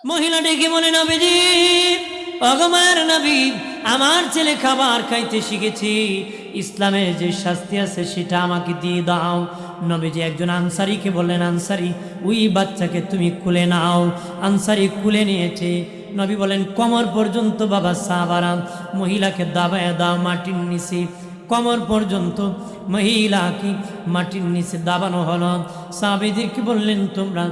মহিলা ডেকে বলে, নবীজি, অগমার নবী, আমার ছেলে খাবার খাইতে শিখেছি, ইসলামের যে শাস্তি আছে সেটা আমাকে দিয়ে দাও। নবীজি একজন আনসারীকে বললেন, আনসারী, ওই বাচ্চাকে তুমি কুলে নাও। আনসারী কুলে নিয়েছে। নবী বলেন, কোমর পর্যন্ত বাবা সাহাবারা, মহিলাকে দাবায় দাও মাটির নিচে। কোমর পর্যন্ত মহিলাকে মাটির নিচে দাবানো হলো। সাহাবীদেরকে বললেন, তোমরা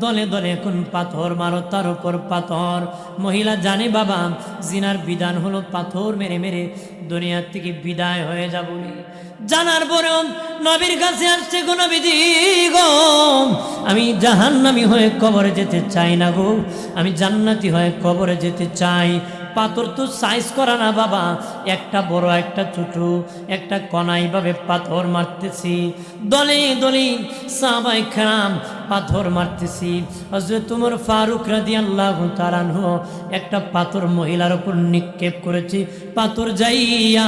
দলে দলে এখন পাথর মারো, তার উপর পাথর। মহিলা জানে বাবা জিনার বিধান হলো পাথর মেরে মেরে দুনিয়ার থেকে বিদায় হয়ে যাব। জানার পরেও নবীর কাছে আসছে, গো নবীজি গো, আমি জাহান্নামী হয়ে কবরে যেতে চাই না গো, আমি জান্নাতি হয়ে কবরে যেতে চাই। পাথর তো সাইজ করা না বাবা, একটা বড় একটা ছোট, একটা কণাই ভাবে পাথর মারতেছি। দলে দলে সাহাবায়ে কেরাম পাথর মারতেছি। হযরত ওমর ফারুক রাদিয়াল্লাহু তাআলা আনহু একটা পাথর মহিলার উপর নিক্ষেপ করেছে। পাথর যাইয়া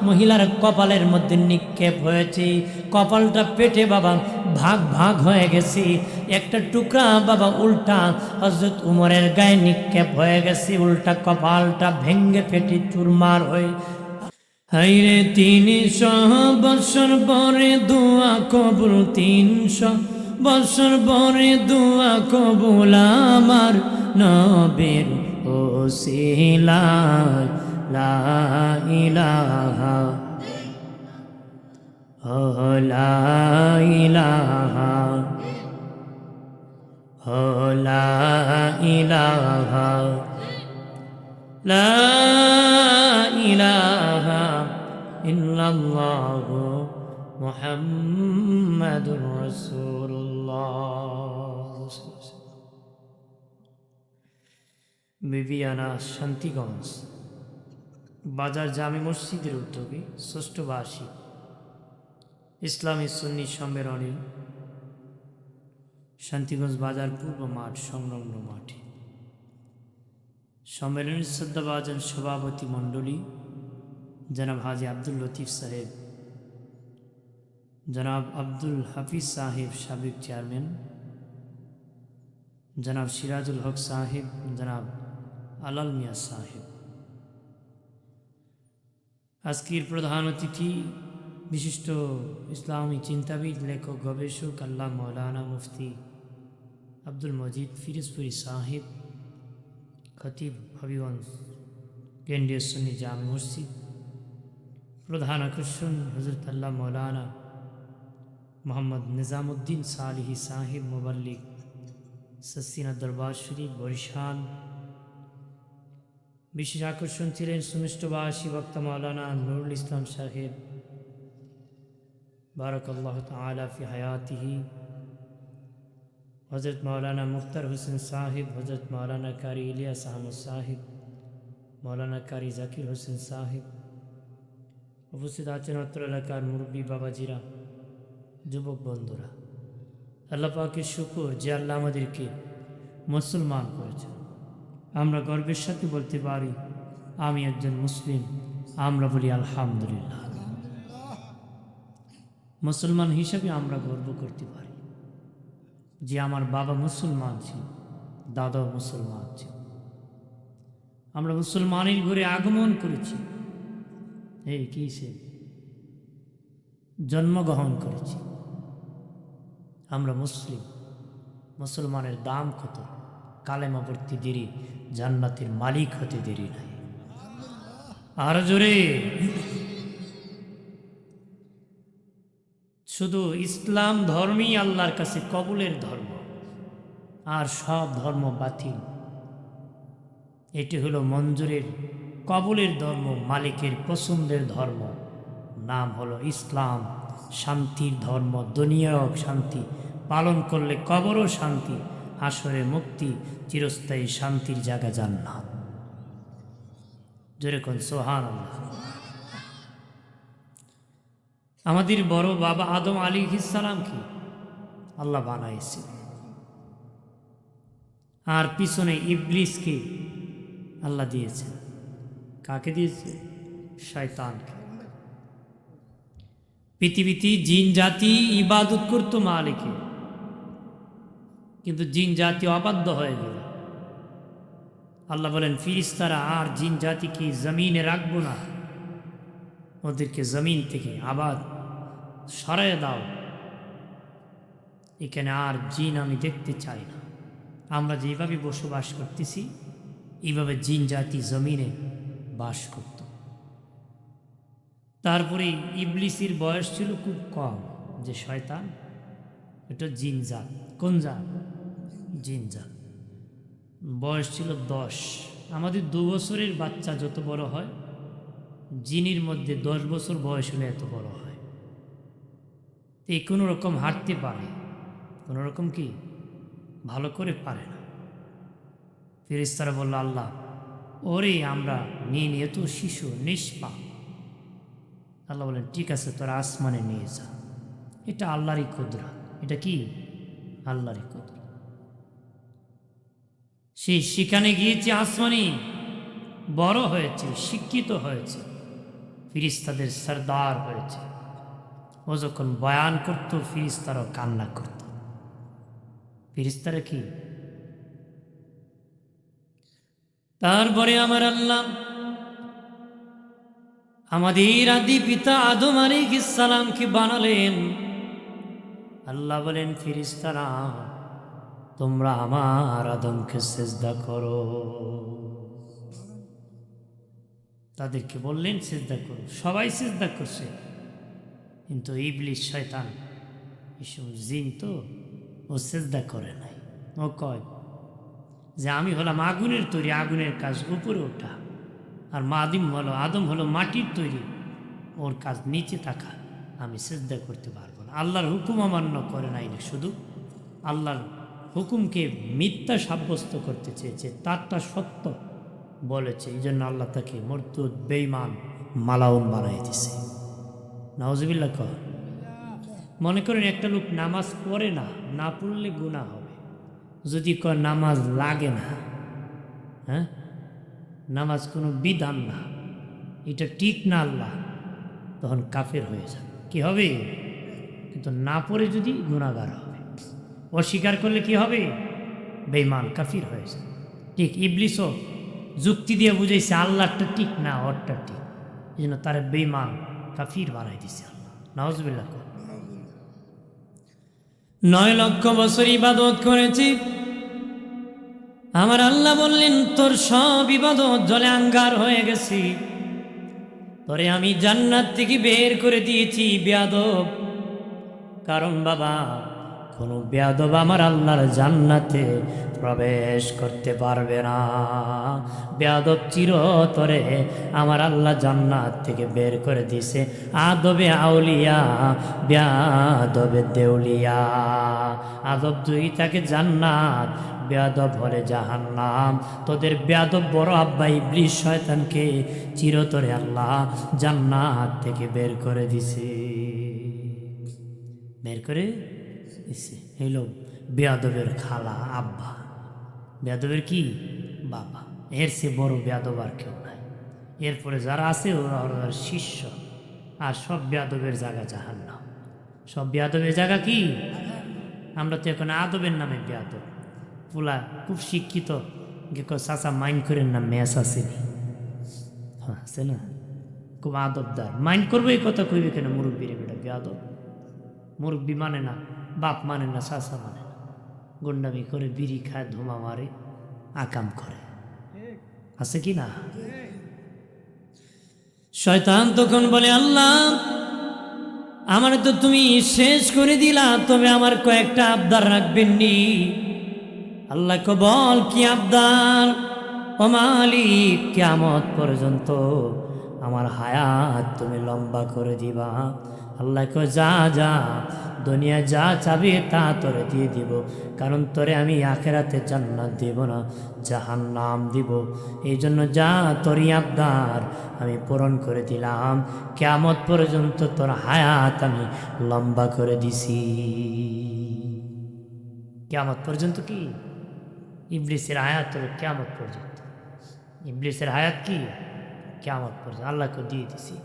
মহিলার কপালের মধ্যে নিক্ষেপ হয়েছে। কপালটা পেটে বাবা ভাগ ভাগ হয়ে গেছে। একটা টুকরা বাবা উল্টা হযরত উমরের গায়ে নিক্ষেপ হয়ে গেছে। উল্টা কপালটা ভেঙ্গে ফেটে চুরমার হয়ে। হাইরে ৩০০ বছর পরে দোয়া কবুল, ৩০০ বছর পরে দোয়া কবুল আমার নবীর ওসিলায়, লা ইলাহা লা ইলাহা লা ইলাহা লা ইলাহা ইল্লাল্লাহু মুহাম্মাদুর রাসূলুল্লাহ। বিবিয়ানা শান্তিগঞ্জ বাজার জামে মসজিদের উদ্যোগে ষষ্ঠ বার্ষিক ইসলামী সুন্নি সম্মেলনী শান্তিগঞ্জ বাজার পূর্ব মাঠ সংলগ্ন মাঠে সম্মেলনের শ্রদ্ধাভাজন সভাপতি মণ্ডলী জনাব হাজী আব্দুল লতিফ সাহেব, জনাব আব্দুল হাফিজ সাহেব সাবেক চেয়ারম্যান, জনাব সিরাজুল হক সাহেব, জনাব আলাল মিয়া সাহেব। আজকের প্রধান অতিথি বিশিষ্ট ইসলামী চিন্তাবিদ, লেখক, গবেষক আল্লাহ মৌলানা মুফতি আব্দুল মজিদ ফিরোজপুরি সাহেব, খতিব হবিগঞ্জ কেন্দ্রীয় সুন্নি জামে মসজিদ। প্রধান আকর্ষণ হযরত আল্লাহ মৌলানা মোহাম্মদ নিজামুদ্দিন সালিহি সাহেব, মুবাল্লিগ সসিনা দরবার শরীফ বরিশাল। বিশেষ আকর্ষণ ছিলেন সুমিষ্টভাষী বক্তা মৌলানা নুরুল ইসলাম সাহেব, বারাকাল্লাহু তাআলা ফি হায়াতিহি। হযরত মৌলানা মুখতার হোসেন সাহেব, হযরত মৌলানা কারি ইলিয়াস আহমদ সাহেব, মৌলানা কারি জাকির হোসেন সাহেব। উপস্থিত আছেন অত্র এলাকার মুরব্বী বাবাজিরা, যুবক বন্ধুরা। আল্লাহ পাকের শুকর যে আল্লাহ আমাদেরকে মুসলমান করেছেন। আমরা গর্বের সাথে বলতে পারি আমি একজন মুসলিম। আমরা বলি আলহামদুলিল্লাহ। মুসলমান হিসাবে আমরা গর্ব করতে পারি যে আমার বাবা মুসলমান ছিল, দাদাও মুসলমান ছিল। আমরা মুসলমানের ঘরে আগমন করেছি, এই কিসে জন্মগ্রহণ করেছি। আমরা মুসলিম। মুসলমানের দাম কত? কালেমা পড়তে দেরি, জান্নাতের মালিক হতে দেরি নাই। আর জোরে, শুধু ইসলাম ধর্মই আল্লাহর কাছে কবুলের ধর্ম, আর সব ধর্ম বাতিল। এটি হলো মঞ্জুরের কবুলের ধর্ম, মালিকের পছন্দের ধর্ম। নাম হলো ইসলাম, শান্তির ধর্ম। দুনিয়াও শান্তি, পালন করলে কবরও শান্তি, হাসরে মুক্তি, চিরস্থায়ী শান্তির জায়গা জান্নাত। জোরে কোন সুবহানাল্লাহ। আমাদের বড় বাবা আদম আলাইহিস সালামকে আল্লাহ বানাইছে, আর পিছনে ইবলিসকে আল্লাহ দিয়েছেন। কাকে দিয়েছে? শয়তানকে। পৃথিবীতে জিন জাতি ইবাদত করতো মালিকের, কিন্তু জিন জাতি অবাধ্য হয়ে গেল। আল্লাহ বলেন ফিরিস্তারা আর জিন জাতিকে জমিনে রাখবো না, ওদেরকে জমিন থেকে আবার সরায় দাও, এখানে আর জিন আমি দেখতে চাই না। আমরা যেভাবে বসবাস করতেছি এইভাবে জিন জাতি জমিনে বাস করত। তারপরে ইবলিসের বয়স ছিল খুব কম, যে শয়তান এটা জিন জাত। কোন জাত? জিন জাত। বয়স ছিল 10। আমাদের 2 বছরের বাচ্চা যত বড় হয়, জিনের মধ্যে 10 বছর বয়স হলে এত বড় হয়। এই কোনো রকম হাঁটতে পারে, কোনো রকম কি ভালো করে পারে না। ফেরেশতারা বলল, আল্লাহ ওরে আমরা নিয়ে তো শিশু নিষ্পাপ। আল্লাহ বলেন ঠিক আছে, তোরা আসমানে নিয়ে যা, এটা আল্লাহরই কুদরত। এটা কি? আল্লাহরই কুদরত। সেখানে গিয়েছে, আসমানি বড় হয়েছে, শিক্ষিত হয়েছে, ফিরিস্তাদের সরদার হয়েছে। ও যখন বয়ান করতো ফিরিস্তারাও কান্না করত। ফিরিস্তারা কি? তারপরে আমার আল্লাহ আমাদের আদি পিতা আদম আলাইহিস সালামকে বানালেন। আল্লাহ বলেন ফিরিস্তারা তোমরা আমার আদমকে সিজদা করো। তাদেরকে বললেন সিজদা করো, সবাই সিজদা করছে, কিন্তু ইবলিস শয়তান এসব জিন তো ও সিজদা করে নাই। ও কয় যে আমি হলাম আগুনের তৈরি, আগুনের কাজ উপরে ওঠা, আর আদম হলো মাটির তৈরি, ওর কাজ নিচে থাকা, আমি সিজদা করতে পারবো না। আল্লাহর হুকুম অমান্য করে নাই, শুধু আল্লাহর হুকুমকে মিথ্যা সাব্যস্ত করতে চেয়েছে, তারটা সত্য বলেছে। এই জন্য আল্লাহ তাকে মরদুদ, বেঈমান, মালাউন বানাই দিছে। নাউজুবিল্লাহ কর। মনে করেন একটা লোক নামাজ পড়ে না, না পড়লে গুনাহ হবে। যদি কয় নামাজ লাগে না, হ্যাঁ নামাজ কোনো বিধান না, এটা ঠিক না আল্লাহ, তখন কাফের হয়ে যাবে। কি হবে? কিন্তু না পড়ে যদি গুনাহগার হবে। অস্বীকার করলে কি হবে? বেঈমান, কাফির হয়ে যাবে। ঠিক ইবলিসও যুক্তি দিয়ে বুঝাইছে আল্লাহটা ঠিক না, ওরটা ঠিক, এই জন্য তারা বেঈমান, কাফির বানাই দিছে আল্লাহ। নাউজুবিল্লাহ। 9 লক্ষ বছর ইবাদত করেছি, আমার আল্লাহ বললেন তোর সব ইবাদত জলে আঙ্গার হয়ে গেছি, তোরে আমি জান্নাত থেকে বের করে দিয়েছি বেয়াদব। কারণ বাবা, কোনো বেয়াদব আমার আল্লাহর জান্নাতে প্রবেশ করতে পারবে না। বেয়াদব চিরতরে আমার আল্লাহ জান্নাত থেকে বের করে দিছে। আদবে আউলিয়া, বেয়াদবে দেউলিয়া। আদব যদি তাকে জান্নাত, বেয়াদব হলে জাহান্নাম। তোদের বেয়াদব বড় আব্বা ইবলিস শয়তানকে চিরতরে আল্লাহ জান্নাত থেকে বের করে দিছে, বের করে দিছে। হইল বেয়াদবের খালা আব্বা, বেয়াদবের কি বাবা। এর সে বড় বেয়াদব আর কেউ নাই। এরপরে যারা আছে ওরা ওর শিষ্য, আর সব বেয়াদবের জায়গা জাহান্নাম। সব বেয়াদবের জায়গা কি? আমরা তো এখন আদবের নামে বেয়াদব। পোলা খুব শিক্ষিত, চাচা মাইন্ড করেন না, ম্যাচ আসেনি, হ্যাঁ আছে না, খুব আদবদার, মাইন্ড করবো এই কথা কইবে কেন? মুরব্বীরে বেটা বেয়াদব। মুরব্বী মানে না, বাপ মানে না, চাচা মানে না, গুন্ডামি করে, বিড়ি খায়, ধোঁয়া মারে, আকাম করে, আছে কি না? শয়তান তখন বলে আল্লাহ আমার তো তুমি শেষ করে দিলা, তবে আমার কয়েকটা আবদার রাখবেননি। আল্লাহ কে বল কি আবদার? ও মালিক, কিয়ামত পর্যন্ত আমার হায়াত তুমি লম্বা করে দিবা। আল্লাহ কে যা যা দুনিয়া যা চাবি তা তোরে দিয়ে দিব, কারণ তোরে আমি আখেরাতে জান্নাত দিব না, জাহান্নাম দিব। এই জন্য যা তোরই আবদার আমি পূরণ করে দিলাম। কিয়ামত পর্যন্ত তোর হায়াত আমি লম্বা করে দিছি। কিয়ামত পর্যন্ত কি? ইবলিসের হায়াত হলো কিয়ামত পর্যন্ত। ইবলিসের হায়াত কি? কিয়ামত পর্যন্ত আল্লাহকে দিয়ে দিছি।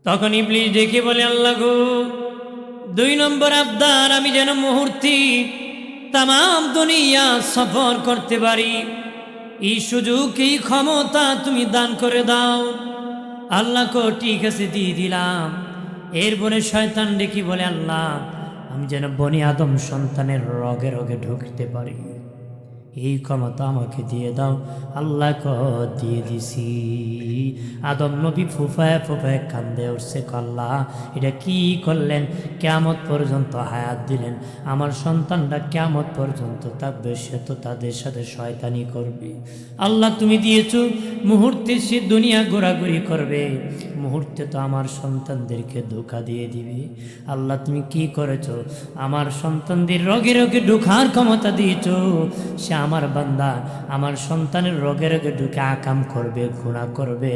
তখন ইবলিস দেখে বলে আল্লাহ গো, 2 নম্বর আবদার, আমি যেন মুহূর্তে তাম দুনিয়া সফর করতে পারি, এই সুযোগ এই ক্ষমতা তুমি দান করে দাও। আল্লাহ কো ঠিক আছে দিয়ে দিলাম। এরপরে শয়তান ডেকে বলে, আল্লাহ আমি যেন বনি আদম সন্তানের রগে রগে ঢুকতে পারি, এই ক্ষমতা আমাকে দিয়ে দাও। আল্লাহ দিয়ে দিছি। আদম নবী ফুফায় ফুফায় কান্দে উঠছে, আল্লাহ এটা কি করলেন? কিয়ামত পর্যন্ত হায়াত দিলেন, আমার সন্তানটা কিয়ামত পর্যন্ত থাকবে, সে তো তাদের সাথে শয়তানি করবে। আল্লাহ তুমি দিয়েছো, মুহূর্তে সে দুনিয়া ঘোরাঘুরি করবে, মুহূর্তে তো আমার সন্তানদেরকে ধোঁকা দিয়ে দিবে। আল্লাহ তুমি কি করেছো? আমার সন্তানদের রগে রগে ঢোকার ক্ষমতা দিয়েছো। সে আমার বান্দা, আমার সন্তানের রগে রগে ঢুকে আকাম করবে, গুনাহ করবে,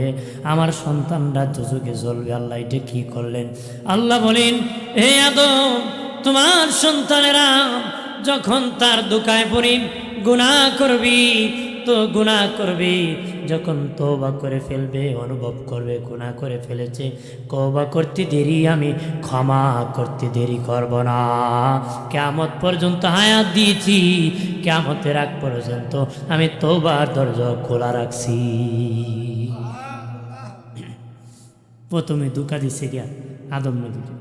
আমার সন্তানরা দুজকে জ্বলবে। আল্লাহ এটা কি করলেন? আল্লাহ বলেন, হে আদম, তোমার সন্তানেরা যখন তার ধোঁকায় পড়ে গুনাহ করবি, তো গুনাহ করবে, যখন তওবা করে ফেলবে, অনুভব করবে গুনাহ করে ফেলেছে, তওবা করতে দেরি আমি ক্ষমা করতে দেরি করব না। কিয়ামত পর্যন্ত হায়াত দিয়েছি, কিয়ামতের আগ পর্যন্ত আমি তওবার দরজা খোলা রাখছি। প্রথমে ধোঁকা দিছে গিয়া আদম নবীকে,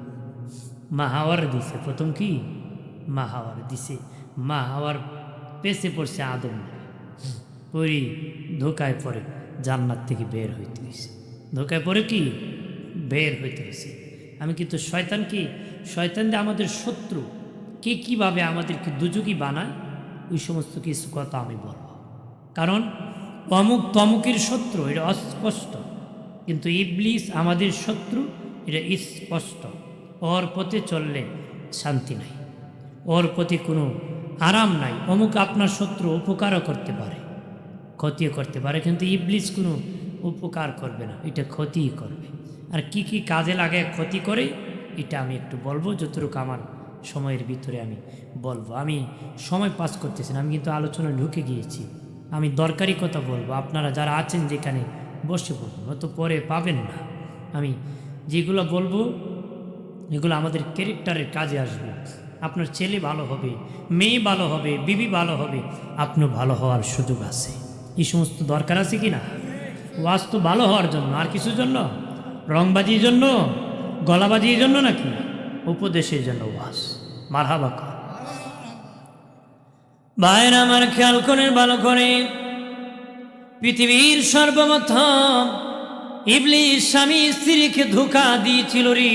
মা হাওয়ার দিছে। প্রথম কি? মা হাওয়ার দিছে। মা হাওয়ার পেছে পড়ছে আদম নবী, পরি ধোকায় পড়ে জান্নাত থেকে বের হইতে হয়েছে। ধোকায় পড়ে কি বের হইতে হয়েছে। আমি কিন্তু শয়তান কি, শয়তান দিয়ে আমাদের শত্রু কে কীভাবে আমাদেরকে দুযোগী বানায়, ওই সমস্ত কিছু কথা আমি বলব। কারণ অমুক তমুকের শত্রু এটা অস্পষ্ট, কিন্তু ইবলিস আমাদের শত্রু এটা স্পষ্ট। ওর পথে চললে শান্তি নাই, ওর প্রতি কোনো আরাম নাই। অমুক আপনার শত্রু উপকারও করতে পারে, ক্ষতিও করতে পারে, কিন্তু ইবলিস কোনো উপকার করবে না, এটা ক্ষতিই করবে। আর কি কি কাজে লাগে ক্ষতি করে, এটা আমি একটু বলবো, যতটুকু আমার সময়ের ভিতরে আমি বলবো। আমি সময় পাস করতেছি না, আমি কিন্তু আলোচনায় ঢুকে গিয়েছি। আমি দরকারি কথা বলবো, আপনারা যারা আছেন যেখানে বসে পড়ুন, অত পরে পাবেন না। আমি যেগুলো বলবো এগুলো আমাদের ক্যারেক্টারের কাজে আসবে। আপনার ছেলে ভালো হবে, মেয়ে ভালো হবে, বিবি ভালো হবে, আপনিও ভালো হওয়ার সুযোগ আছে। এই সমস্ত দরকার আছে কি না? ওয়াজ তো ভালো হওয়ার জন্য, আর কিছুর জন্য? রংবাজির জন্য, গলাবাজির জন্য নাকি? উপদেশের জন্য ওয়াজ। মারহাবা কর ভাইরা আমার, খেয়াল করেন ভালো করে। পৃথিবীর সর্বপ্রথম ইবলিস স্বামী স্ত্রীকে ধোঁকা দিয়েছিল রে।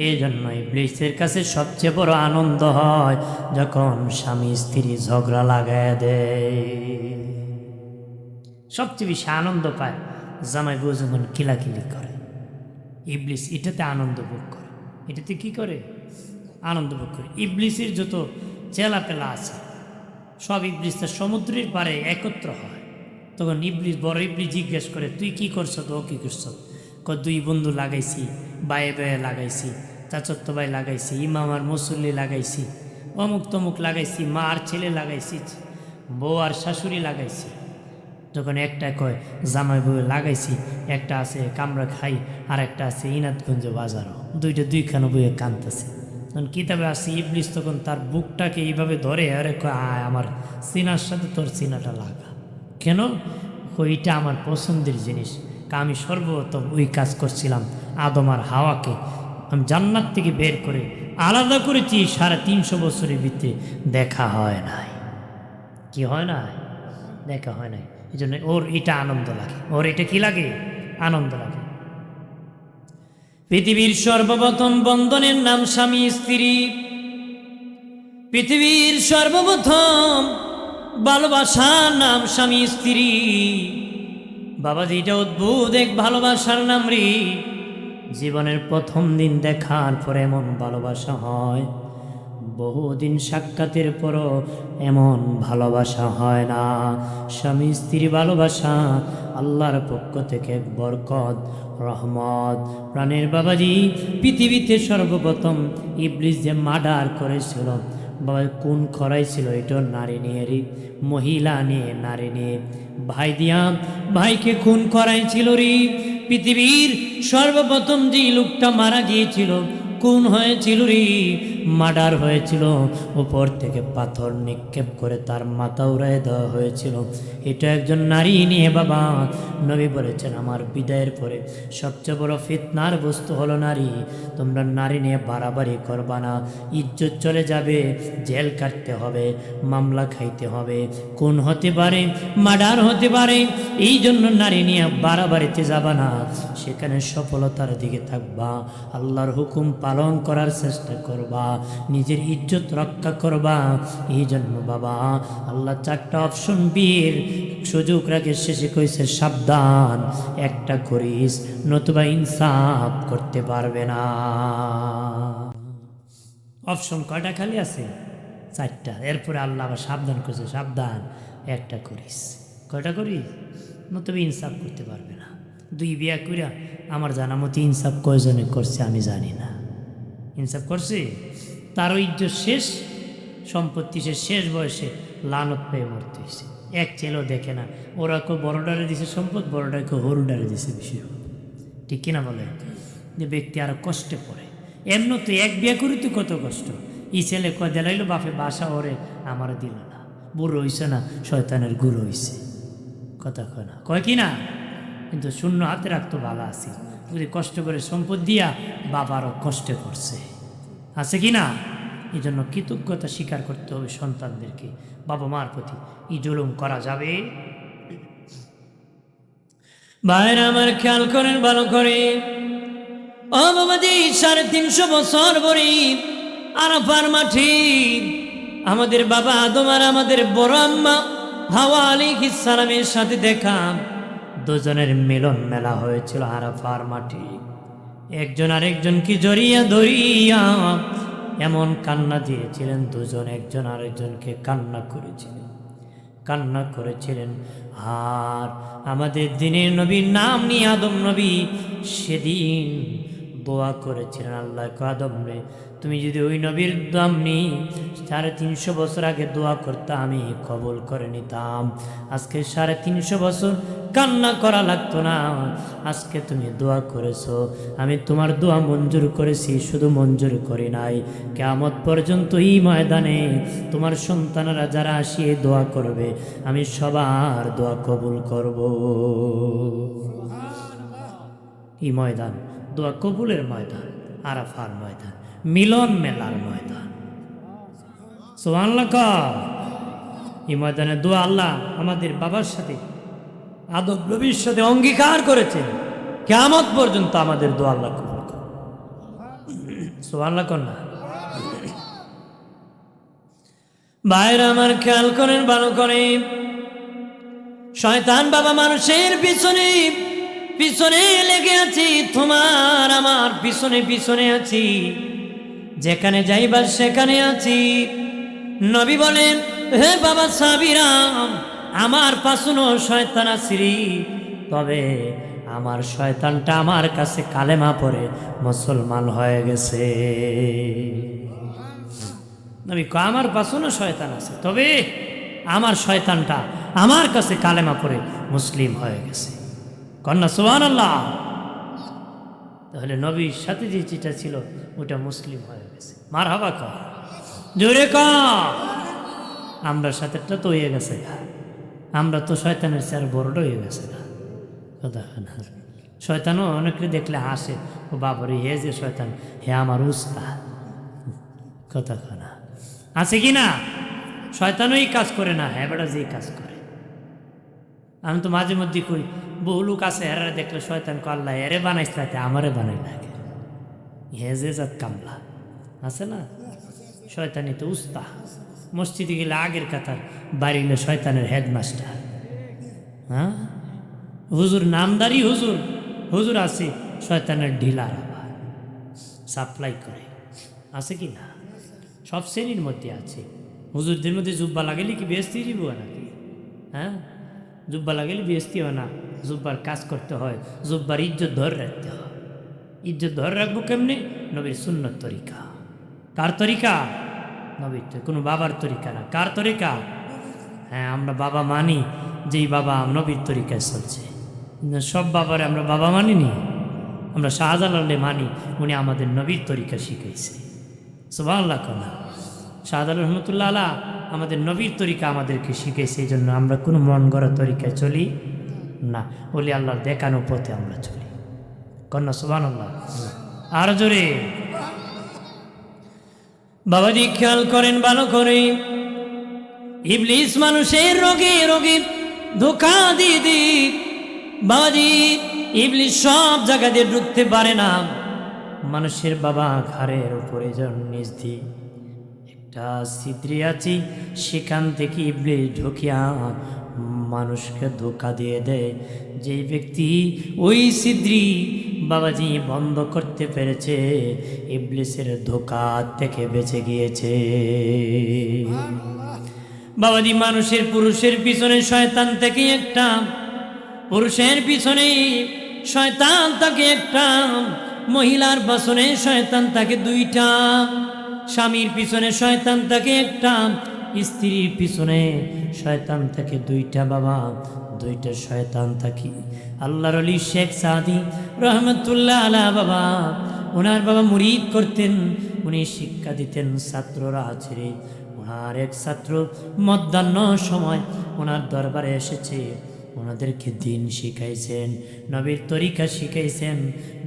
এই জন্য ইবলিসের কাছে সবচেয়ে বড় আনন্দ হয় যখন স্বামী স্ত্রী ঝগড়া লাগায় দেয়। সবচেয়ে বেশি আনন্দ পায় জামাই বউ যখন কিলাকিলি করে। ইবলিস এটাতে আনন্দ ভোগ করে। এটাতে কি করে? আনন্দ ভোগ করে। ইবলিসের যত চেলাপেলা আছে সব ইবলিসটা সমুদ্রের পাড়ে একত্র হয়। তখন ইবলিস, বড় ইবলিস জিজ্ঞেস করে, তুই কি করছ? তো ও কি করছ? দুই বন্ধু লাগাইছি, বায়ে বায়ে লাগাইছি, চাচত্ব ভাই লাগাইছি, ইমাম আর মুসল্লি লাগাইছি, অমুক তমুক লাগাইছি, মা আর ছেলে লাগাইছি, বউ আর শাশুড়ি লাগাইছি। যখন একটা কয় জামাই বউ লাগাইছি, একটা আছে কামরা খাই, আর একটা আছে ইনাতগঞ্জ বাজারও, দুইটা দুইখানে বইয়ে কানতেছে। তখন কিতাবে আসছে ইবলিস তখন তার বুকটাকে এইভাবে ধরে, আরে কয়, আয় আমার সিনার সাথে তোর সিনাটা লাগা। কেন? ওইটা আমার পছন্দের জিনিস। আমি সর্বপ্রথম ওই কাজ করছিলাম, আদম আর হাওয়াকে আমি জান্নাত থেকে বের করে আলাদা করেছি। 350 বছরের ভিতরে দেখা হয় নাই। কি হয় না? দেখা হয় নাই। এই জন্য ওর এটা আনন্দ লাগে। ওর এটা কি লাগে? আনন্দ লাগে। পৃথিবীর সর্বপ্রথম বন্ধনের নাম স্বামী স্ত্রী। পৃথিবীর সর্বপ্রথম ভালোবাসার নাম স্বামী স্ত্রী। বাবাজি, এটা অদ্ভুত এক ভালোবাসার নাম রে। জীবনের প্রথম দিন দেখার পরে এমন ভালোবাসা হয়, বহুদিন সাক্ষাতের পরও এমন ভালোবাসা হয় না। স্বামী স্ত্রী ভালোবাসা আল্লাহর পক্ষ থেকে এক বরকত, রহমত। প্রাণের বাবাজি, পৃথিবীতে সর্বপ্রথম ইবলিস যে মার্ডার করেছিল, বাবা কোন খরাইছিল, এটা নারী নিয়ে, মহিলা নিয়ে, নারী নিয়ে, ভাই দিয়া ভাইকে খুন করাইছিল রে। পৃথিবীর সর্বপ্রথম যে লোকটা মারা গিয়েছিল, খুন হয়েছিল রে, মার্ডার হয়েছিল, উপর থেকে পাথর নিক্ষেপ করে তার মাথা উড়াই দেওয়া হয়েছিল। এটা একজন নারী নিয়ে বাবা নবী বলেছেন আমার বিদায়ের পরে সবচেয়ে বড় ফিতনার বস্তু হলো নারী। তোমরা নারী নিয়ে বাড়াবাড়ি করবা না, ইজ্জত চলে যাবে, জেল কাটতে হবে, মামলা খাইতে হবে, খুন হতে পারে, মার্ডার হতে পারে। এই জন্য নারী নিয়ে বাড়াবাড়িতে যাবা না, সেখানে সফলতার দিকে থাকবা, আল্লাহর হুকুম পালন করার চেষ্টা করবা, নিজের ইজ্জত রক্ষা করবা। এই জন্য বাবা আল্লাহ 4টা অপশন বিয়ের সুযোগ রাখে, শেষে কইছে সাবধান, একটা করিস নতুবা ইনসাফ করতে পারবে না। অপশন কয়টা খালি আছে? 4টা। এরপরে আল্লাহ আবার সাবধান করছে, সাবধান একটা করিস। কয়টা করিস? নতুবা ইনসাফ করতে পারবে না। 2 বিয়া কইরা আমার জানা মতো ইনসাফ কয়জনে করছে আমি জানি না। ইনসাফ করছে, তারও ইজ্জত শেষ, সম্পত্তি শেষ বয়সে লানত পেয়ে মরতে হয়েছে। এক ছেলেও দেখে না, ওরা কেউ বড়ডারে দিছে সম্পদ, বড়ডারে হরুডারে দিছে বেশি। ঠিক কিনা বলে? যে ব্যক্তি আরো কষ্টে পড়ে। এমন তো এক বিয়ে করি তো কত কষ্ট। এই ছেলে কয় দিলাইলো বাপে বাসা ওরে, আমার দিল না, বুড়ো হইছে না, শয়তানের গুরু হইছে। কথা কয় না, কয় কি না? কিন্তু শূন্য হাতে রাখতো ভালো আছে, যদি কষ্ট করে সম্পদ দিয়া বাবারও কষ্টে করছে, আছে কি না? এই জন্য কৃতজ্ঞতা স্বীকার করতে হবে সন্তানদেরকে, বাবা মার প্রতি। এই জুলুম করা যাবে? ভাইরা আমার খেয়াল করেন ভালো করে, ও বাবাজি 350 বছর পরে আরাফার মাঠে আমাদের বাবা আদম আর আমাদের বড় আম্মা হাওয়া আলাইহিস সালামের সাথে দেখা, দুজনের মিলন মেলা হয়েছিল আরাফার মাঠে। একজন আরেকজনকে জড়িয়ে ধরিয়া এমন কান্না দিয়েছিলেন দুজন, একজন আরেকজনকে কান্না করেছিলেন। আর আমাদের দিনের নবীর নাম নিয়ে আদম নবী সেদিন দোয়া করেছিলেন, আল্লাহ আদম রে, তুমি যদি ওই নবীর দাম নিই 350 বছর আগে দোয়া করতে আমি কবুল করে নিতাম। আজকে 350 বছর কান্না করা লাগতো না, আজকে তুমি দোয়া করেছো, আমি তোমার দোয়া মঞ্জুর করেছি। শুধু মঞ্জুর করি নাই, কিয়ামত পর্যন্ত এই ময়দানে তোমার সন্তানরা যারা আসিয়ে দোয়া করবে আমি সবার দোয়া কবুল করব। এই ময়দান দোয়া কবুলের ময়দান, আরাফার ময়দান, মিলন মেলার ময়দান। সুবহানাল্লাহ। এই ময়দানে দোয়া আল্লাহ আমাদের বাবার সাথে আদম নবীর সাথে অঙ্গীকার করেছেন, কিয়ামত পর্যন্ত আমাদের দোয়া আল্লাহ কবুল করবে। সুবহানাল্লাহ কন্যা। ভাইরা আমার খেয়াল করেন ভালো করে, শয়তান বাবা মানুষের পিছনে পিছনে লেগে আছি, তোমার আমার পিছনে পিছনে আছি, যেখানে যাইবার সেখানে আছি। নবী বলেন, হে বাবা সাবিরা, আমার পাশনো শয়তান আছিরি, তবে আমার শয়তানটা আমার কাছে কালেমা পড়ে মুসলমান হয়ে গেছে। নবী কয় আমার পাশনো শয়তান আছে, তবে আমার শয়তানটা আমার কাছে কালেমা পড়ে মুসলিম হয়ে গেছে। কন্যা সুবহানাল্লাহ। তাহলে নবীর সাথে যে চিঠা ছিল ওটা মুসলিম হয়ে গেছে। মারহাবা কর, জোরে কর। আমরা সাথেটা তো হয়ে গেছে, আমরা তো শয়তানের চেয়ে বড়টা হয়ে গেছে না। কথা না, শয়তানও অনেকে দেখলে হাসে, ও বাবারে হে যে শয়তান, হে আমার উস্তাদ। কথা না, আছে কি না? শয়তানও এই কাজ করে না, হ্যাঁ বেটা যে কাজ করে। আমি তো মাঝে মধ্যে কই, বহু লোক আছে হেরা দেখলে শয়তান আল্লাহ এরে বানাইস রাতে আমারে বানাই লাগে, হে যে জাত কামলা আছে না। শয়তানি তো উস্তা, মসজিদে গেলে আগের কাতার, বাড়ি গেলে শয়তানের হেডমাস্টার। হ্যাঁ, হুজুর নামদারি হুজুর, হুজুর আছে শয়তানের ঢিলার আবার সাপ্লাই করে, আছে কি না? সব শ্রেণীর মধ্যে আছে। হুজুরদের মধ্যে জুব্বা লাগাইলে কি বেস্তি দিব নাকি? হ্যাঁ, জুব্বা লাগাইলে বেস্তি হয় না, জুব্বার কাজ করতে হয়, জুব্বার ইজ্জত ধরে রাখতে হয়। ইজ্জত ধরে রাখবো কেমনে? নবীর সুন্নত তরিকা। কার তরিকা? নবীর, কোনো বাবার তরিকা না। কার তরিকা? হ্যাঁ, আমরা বাবা মানি, যেই বাবা নবীর তরিকায় চলছে। সব বাবারে আমরা বাবা মানিনি, আমরা শাহজালালে মানি, উনি আমাদের নবীর তরিকা শিখাইছে। সুবহানাল্লাহ কোনা শাহাদাত রহমতুল্লাহ আলা আমাদের নবীর তরিকা আমাদেরকে শিখেছে, এই জন্য আমরা কোনো মন গড়া তরিকায় চলি না, ওলি আল্লাহর দেখানো পথে আমরা চলি। কন্যা সুবহানাল্লাহ। আর জোরে বাবাজি খেয়াল করেন ভালো করে, ইবলিস মানুষের রোগে রোগে ধোঁকা দিয়ে দিই বাবাজি, ইবলিস সব জায়গা দিয়ে ঢুকতে পারে না। মানুষের বাবা ঘাড়ের উপরে যেন নিজ দিয়ে একটা ছিদ্রি আছে, সেখান থেকে ইবলিস ঢুকিয়া মানুষকে ধোঁকা দিয়ে দেয়। যে ব্যক্তি ওই ছিদ্রি বাবাজি বন্ধ করতে পেরেছে, ইবলিসের ধোঁকা থেকে বেঁচে গিয়েছে। বাবাজি মানুষের পুরুষের পিছনে শয়তান থেকে একটা, পুরুষের পিছনে শয়তান থাকে একটা, মহিলার পিছনে শয়তান থাকে দুইটা, স্বামীর পিছনে শয়তান থাকে একটা, স্ত্রীর পিছনে শয়তান থাকে দুইটা। বাবা দুইটা শয়তান থাকি। আল্লাহর ওলি শেখ সাদি রহমতুল্লাহ আলা বাবা, ওনার বাবা মুরিদ করতেন, উনি শিক্ষা দিতেন ছাত্ররা ছেড়ে। ওনার এক ছাত্র মধ্যাহ্ন সময় ওনার দরবারে এসেছে, ওনাদেরকে দিন শিখাইছেন, নবীর তরিকা শিখাইছেন।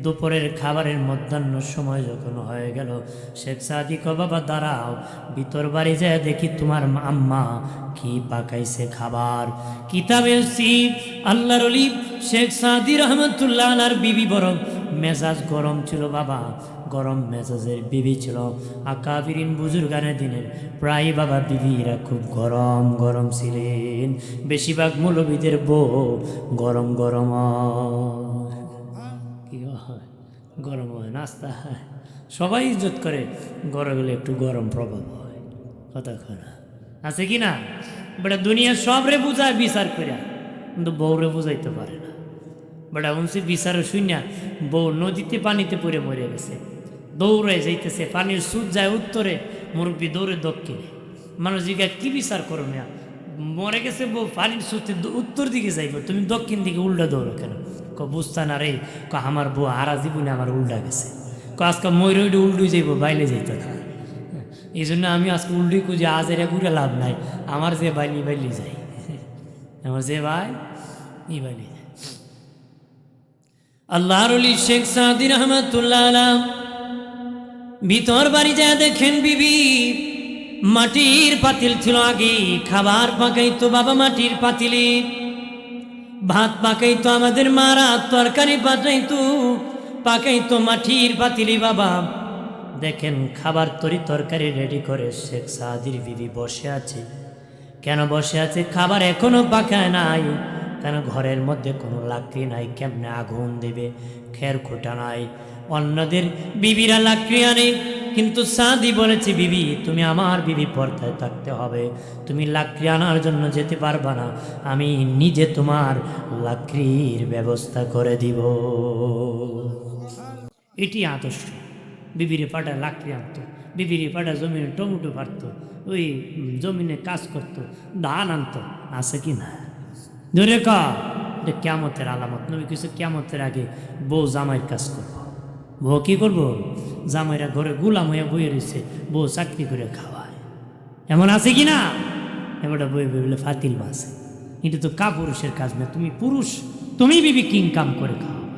দুপুরের খাবারের মধ্যাহ্ন সময় যখন হয়ে গেল, শেখ সাদি কো বাবা দাঁড়াও, ভিতর বাড়ি যায় দেখি তোমার আম্মা কি পাকাইছে খাবার। কিতাবে আল্লাহর ওলি শেখ সাদি রহমতুল্লাহ আলার বিবি বড় মেজাজ গরম ছিল বাবা, গরম মেজাজের বিবি ছিল। আকাবিরিন বুজুর্গানের দিনের প্রায় বাবা বিবিরা খুব গরম গরম ছিলেন। বেশিরভাগ মৌলবীদের বউ গরম গরম কি হয়, গরম হয়, নাস্তা হয়, সবাই ইজ্জত করে, গরম হলে একটু গরম প্রভাব হয়। কথা খারাপ আছে কি না? বেটা দুনিয়া সবরে বুঝায় বিচার করে, কিন্তু বউরে বুঝাইতে পারে না। বেটা উনসি বিচার শুনিয়া বউ নদীতে পানিতে পড়ে মরে গেছে, দৌড়ে যাইতেছে, পানির সুদ যায় উত্তরে, মুরব্বী দৌড়ে দক্ষিণে। মানুষ জিজ্ঞা কি বিচার করো না, মরে গেছে বউ, পানির সুদে উত্তর দিকে যাইব, তুমি দক্ষিণ দিকে উল্টা দৌড়ো কেন? বুঝতা না রে, আমার বউ হারা জীবনে আমার উল্টা গেছে, আজকে ময়ূর উল্টুই যাইব, বাইলে যাইত না। এই জন্য আমি আজকে উল্টুই খুঁজে, আজ এরা ঘুরে লাভ নাই, আমার যে বাইলি বাইলি যাই, আমার যে ভাই ই বাইলি যায়। আল্লাহর ওলি শেখ সাদি রহমতুল্লাহ আলাইহি ভিতর বাড়ি যায় দেখেন বিবি মাটির পাতিল ছিল, আগে খাবার পাকাইতো বাবা মাটির পাতিলে, ভাত পাকাইতো আমাদের মারা, তরকারি পাকাইতো মাটির পাতিলি বাবা। দেখেন খাবার তরকারি রেডি করে শেখ সাদির বিবি বসে আছে। কেন বসে আছে? খাবার এখনো পাকায় নাই, কেন ঘরের মধ্যে কোনো লাকড়ি নাই, কেমনে আগুন দেবে, খের খোটা নাই। অন্যদের বিবিরা লাকড়ি আনে, কিন্তু সাদি বলেছে বিবি তুমি আমার বিবি, পর্দায় থাকতে হবে, তুমি লাকড়ি আনার জন্য যেতে পারবা না, আমি নিজে তোমার লাকড়ির ব্যবস্থা করে দিব। এটি আদর্শ। বিবিরে পাটা লাকড়ি আনতো, বিবিরে পাটা জমিনে টমেটো পারতো, ওই জমিনে কাজ করতো, ধান আনতো। আছে কি না? ধরে কা এটা কিয়ামতের আলামত। নবী কিছু কিয়ামতের আগে বউ জামাইয়ের কাজ করবো। বউ কি করবো? জামাইরা ঘরে গুলাম হয়ে বইয়ে রয়েছে, বউ চাকরি করে খাওয়ায়। এমন আছে কি না? এবারটা বই বলে ফাতিল বাসে, এটা তো কাপুরুষের কাজ না। তুমি পুরুষ, তুমি বিবি কি ইনকাম করে খাওয়াবে?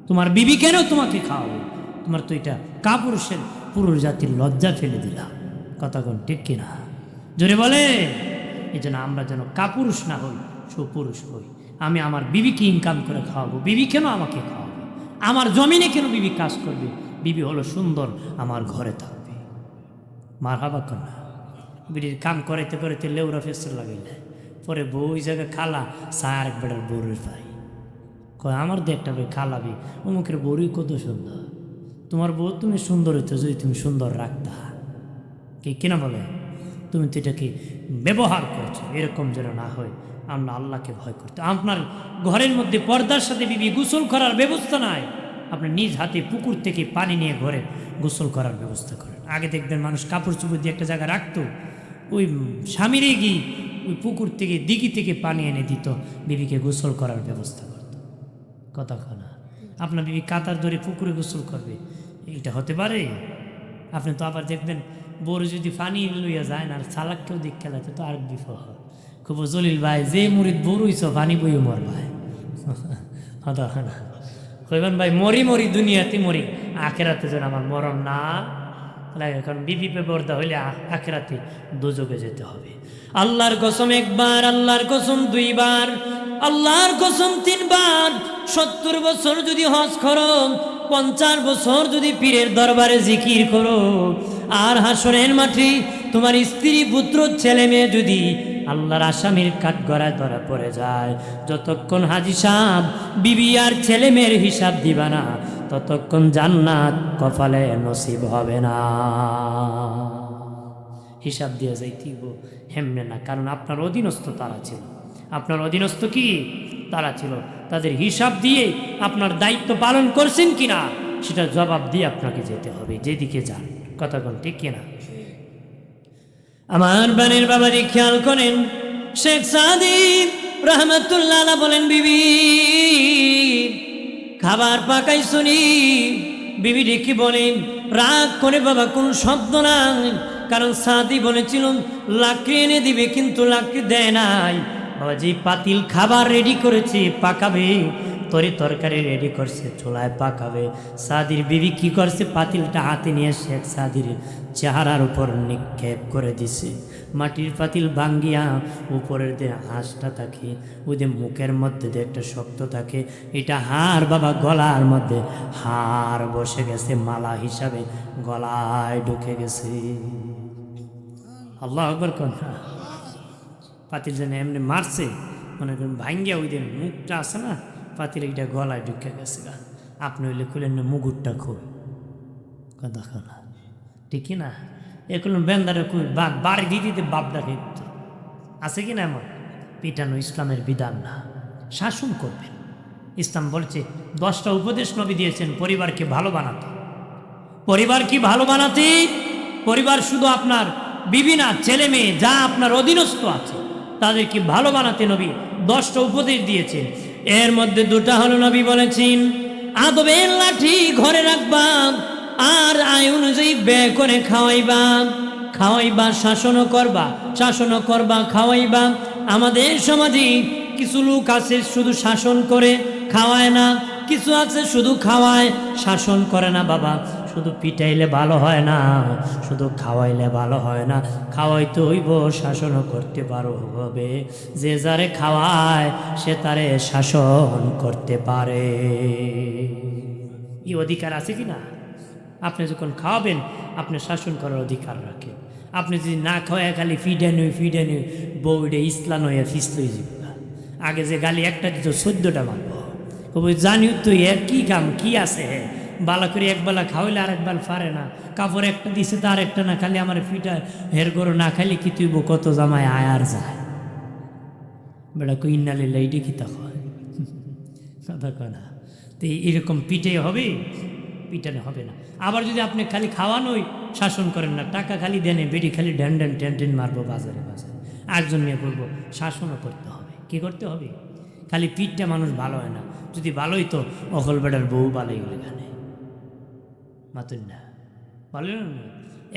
তোমার বিবি কেন তোমাকে খাওয়াবে? তোমার তো এটা কাপুরুষের, পুরুষ জাতির লজ্জা ফেলে দিলাম। কথা কোন ঠিক কিনা? জোরে বলে। এই জন্য আমরা যেন কাপুরুষ না হই, সুপুরুষ হই। আমি আমার বিবিকে ইনকাম করে খাওয়াবো, বিবি কেন আমাকে খাওয়াবে? আমার জমিনে কেন বিবি কাজ করবে? বিবি হলো সুন্দর, আমার ঘরে থাকবে। মারহাবা কন্যা। বিবির কাম করাইতে করাইতে লেউরা ফেসর লাগাইলে পরে বউ ওই জায়গায় খালা সার এক বেটার বউরের পাই কয় আমার তো একটা বই খালাবি, অমুকের বউরই কত সুন্দর। তোমার বউ তুমি সুন্দর হইতো যদি তুমি সুন্দর রাখতা। কি কিনা বলে? তুমি তো এটাকে ব্যবহার করছো, এরকম যেন না হয়। আমরা আল্লাহকে ভয় করতে। আপনার ঘরের মধ্যে পর্দার সাথে বিবি গোসল করার ব্যবস্থা নাই, আপনি নিজ হাতে পুকুর থেকে পানি নিয়ে ঘরে গোসল করার ব্যবস্থা করেন। আগে দেখবেন মানুষ কাপড় চোপড় দিয়ে একটা জায়গায় রাখতো, ওই স্বামীরে গিয়ে ওই পুকুর থেকে দিঘি থেকে পানি এনে দিত, বিবিকে গোসল করার ব্যবস্থা করত। কথা না, আপনার বিবি কাতার ধরে পুকুরে গোসল করবে, এইটা হতে পারে? আপনি তো আবার দেখবেন বড় যদি পানি লইয়া যায় না আর চালাককেও দিক খেলাতে তো আর বিপদ হয়। খুব জলিল ভাই যে মুড়িদ বড়ইছ পানি বইও মর ভাই না কইবেন ভাই মরি মরি দুনিয়াতে মরি আখেরাতে যেন আমার মরণ না লাগে, কারণ বিপি পর্দা হইলে আখেরাতে দুযোগে যেতে হবে। আল্লাহর কসম একবার, আল্লাহর কসম দুইবার, আল্লাহর কসম তিনবার। 70 বছর যদি হজ করো, 50 বছর যদি পীরের দরবারে জিকির করো, আর হাসরের মাঠে তোমার স্ত্রী পুত্র ছেলে মেয়ে যদি আল্লাহর আসামির কাঠগড়ায় ধরা পড়ে যায়, যতক্ষণ হাজি সাহেব বিবি আর ছেলে মেয়ের হিসাব দিবা না, ততক্ষণ জান্নাত কপালে নসিব হবে না। হিসাব দিয়ে যাইতেইব, হেমনে না, কারণ আপনার অধীনস্থ তারা ছিল। আপনার অধীনস্থ কি তারা ছিল, তাদের হিসাব দিয়ে আপনার দায়িত্ব পালন করছেন কিনা সেটা জবাব দিয়ে আপনাকে যেতে হবে যেদিকে যান। কথা কোন ঠিক কিনা? আমার বানের বাবাজি খেয়াল করেন, শেখ সাদি রহমতুল্লাহ বলেন, বিবি খাবার পাকাই শুনি। বিবি ডেকে বলেন, রাগ করে বাবা কোন শব্দ নাই, কারণ সাদি বলেছিল লাকড়ি এনে দিবে, কিন্তু লাকড়ি দেয় নাই। বাবাজি পাতিল খাবার রেডি করেছে, পাকাবে, তরকারি রেডি করছে, চুলায় পাকাবে। সাদির বিবি কি করছে, পাতিলটা হাতে নিয়ে শেখ সাদির চেহারার উপর নিক্ষেপ করে দিছে। মাটির পাতিল ভাঙ্গিয়া উপরের দিয়ে হাঁসটা থাকে, ওদের মুখের মধ্যে দিয়ে একটা শক্ত থাকে, এটা হাড় বাবা, গলার মধ্যে হাড় বসে গেছে, মালা হিসাবে গলায় ঢুকে গেছে। আল্লাহু আকবার কোন পাতিল যেন এমনি মারছে, মনে করেন ভাঙ্গিয়া ওই দিন মুখটা আছে না পাতিল, এটা গলায় ঢুকে গেছে। আপনি হইলে খুলেন না, মুগুরটা খুল, কথা না ঠিক না? এগুলো বেন্দারে খুব বাড়ি দিতে বাপ ডাকে আছে কি না? এমন পিটানো ইসলামের বিধান না, শাসন করবেন। ইসলাম বলছে 10টা উপদেশ নবী দিয়েছেন পরিবারকে ভালো বানাতে। পরিবার কি ভালো বানাতে? পরিবার শুধু আপনার বিবি না, ছেলে মেয়ে যা আপনার অধীনস্থ আছে তাদেরকে ভালো বানাতে নবী 10টা উপদেশ দিয়েছেন। এর মধ্যে 2টা হলো নবী বলেছেন আদবের লাঠি ঘরে রাখবা, আর আয় অনুযায়ী ব্যয় করে খাওয়াইবা, শাসনও করবা, খাওয়াইবা। আমাদের সমাজে কিছু লোক আছে শুধু শাসন করে খাওয়ায় না, কিছু আছে শুধু খাওয়ায় শাসন করে না। বাবা শুধু পিটাইলে ভালো হয় না, শুধু খাওয়াইলে ভালো হয় না, খাওয়াইতে হইব, শাসনও করতে পারো হবে। যে যারে খাওয়ায় সে তারে শাসন করতে পারে। এই অধিকার আছে কি না? আপনি যখন খাওয়াবেন আপনি শাসন করার অধিকার রাখেন। আপনি যদি না খাওয়ায় খালি ফিডে নই বউডে ইসলাম হইয়া ফিস লই যাব। আগে যে গালি একটা দিত 14টা মারব, জানিও তো এর কি কাম কি আছে, বালা করে একবেলা খাওয়াইলে আর একবার পারে না, কাপড় একটা দিছে তার একটা না, খালি আমার ফিটা হের গরু না খাইলে কি তুইব, কত জামায় আয়ার যায় বেড়া কই ইন্নালে লাইডে কি তা হয় কথা কয় না। তো এরকম পিটে হবে, পিটানো হবে না। আবার যদি আপনি খালি খাওয়ানোই শাসন করেন না, টাকা খালি দেনে, বেটি খালি ঢ্যান মারবো বাজারে, একজন মেয়ে বলবো, শাসনও করতে হবে। কি করতে হবে? খালি পিঠটা মানুষ ভালো হয় না, যদি ভালোই তো অকল বেটার বউ ভালোই হলে এখানে মাতুন না ভালো না।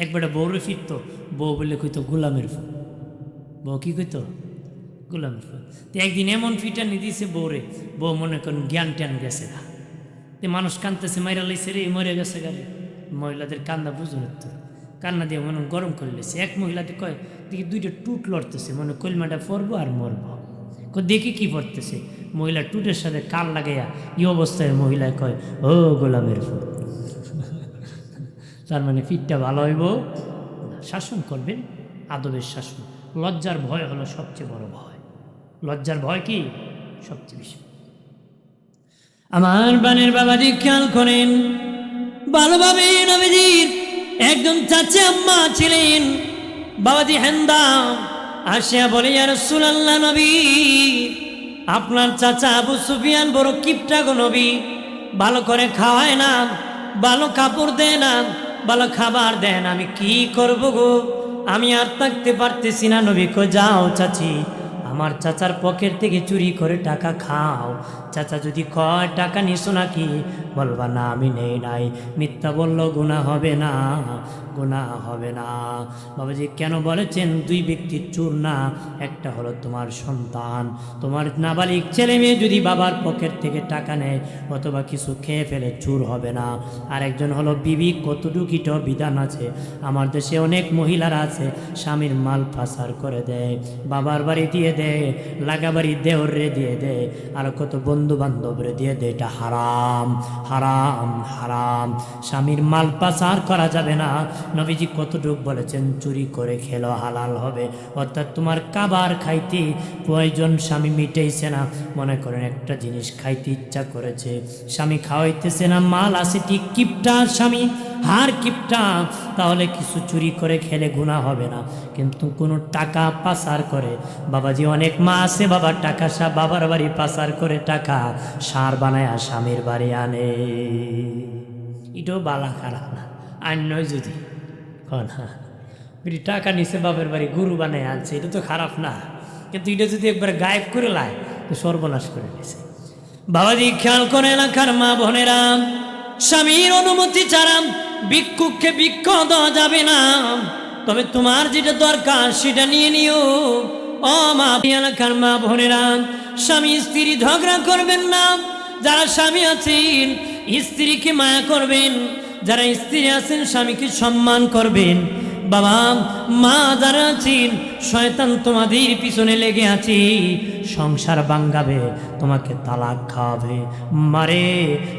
এক বেটা বউরে ফিরতো, বউ বললে কইতো গোলামের ফুল, বউ কি কইতো গোলামের ফুল। তো একদিন এমন ফিটানি দিয়েছে বউরে, বউ মনে করেন জ্ঞান ট্যান গেছে না, মানুষ কান্দতেছে, মাইরা লাইছে রে, মরে গেছে গাড়ি। মহিলাদের কান্দা বুঝুন তো, কান্না দিয়ে মনে গরম করে লেছে। এক মহিলাতে কয় দেখি 2টা টুট লড়তেছে, মনে কলমাটা পরবো আর মরবো। দেখি কি পড়তেছে, মহিলা টুটের সাথে কান লাগাইয়া এই অবস্থায় মহিলায় কয় ও গোলামের ফুল। তার মানে ফিটটা ভালো হইব। শাসন করবেন, আদবের শাসন। লজ্জার ভয় হলো সবচেয়ে বড় ভয়। লজ্জার ভয় কি সবচেয়ে বেশি। আমার বানের বাবাজি খেয়াল করেন, ভালোভাবে নবীজির একজন চাচা আম্মা ছিলেন, বাবাজি হেন্দাম আসিয়া বলে ইয়া রাসূলুল্লাহ, নবী আপনার চাচা আবু সুফিয়ান বড় কিপটা গো নবী, ভালো করে খাওয়ায় না, ভালো কাপড় দেয় না, ভালো খাবার দেয় না, আমি কি করব গো, আমি আর থাকতে পারতেছি না। নবী কই যাও চাচি, আমার চাচার পকেট থেকে চুরি করে টাকা খাও। চাচা যদি কয় টাকা নিছো নাকি, বলবা না আমি নেই নাই, মিথ্যা বললো গুনাহ হবে না, গুনাহ হবে না। বাবাজি কেন বলেছেন দুই ব্যক্তির চুর না? একটা হলো তোমার সন্তান, তোমার নাবালিক ছেলে মেয়ে যদি বাবার পকেট থেকে টাকা নেয় অথবা কিছু খেয়ে ফেলে চুর হবে না। আর একজন হলো বিবি। কতটুকিট বিধান আছে, আমার দেশে অনেক মহিলারা আছে স্বামীর মাল পাচার করে দেয়, বাবার বাড়ি দিয়ে দেয়, লাগা বাড়ি দেওরে দিয়ে দেয়, আর কত বন্ধু বান্ধবরে দিয়ে দেয়। এটা হারাম, হারাম, হারাম। স্বামীর মাল পাচার করা যাবে না। নবীজি কতটুক বলেছেন চুরি করে খেলো হালাল হবে। অর্থাৎ তোমার কাবার খাইতে প্রয়োজন স্বামী মিটেইছে না, মনে করেন একটা জিনিস খাইতে ইচ্ছা করেছে, স্বামী খাওয়াইতেছে না, মাল আছে ঠিক কিপটা স্বামী, হার কিপটা, তাহলে কিছু চুরি করে খেলে গুনাহ হবে না। কিন্তু কোনো টাকা পাচার করে, বাবাজি অনেক মা আছে বাবা টাকা বাবার বাড়ি পাচার করে টাকা সার বানায় স্বামীর বাড়ি আনে, এটাও বালা খারাপ না। আর নয় যদি টাকা নিচে বাবার বাড়ি গরু বানায় আনছে, এটা তো খারাপ না, কিন্তু এটা যদি একবার গায়েব করে লায় তো সর্বনাশ করে নিছে। বাবাজি খেয়াল করে এলাকার মা বোনেরা, স্বামীর অনুমতি ছাড়া ভিক্ষুককে ভিক্ষ দেওয়া যাবে না, তবে তোমার যেটা দরকার সেটা নিয়ে নিও। ও মা এলাকার মা বোনেরা, স্বামী স্ত্রী ঝগড়া করবেন না। যারা স্বামী আছেন স্ত্রীকে মায়া করবেন, যারা স্ত্রী আছেন স্বামীকে সম্মান করবেন। বাবা মা যারা আছেন, শয়তান তোমাদের পিছনে লেগে আছে, সংসার ভাঙাবে, তোমাকে তালাক খাওয়াবে। মারে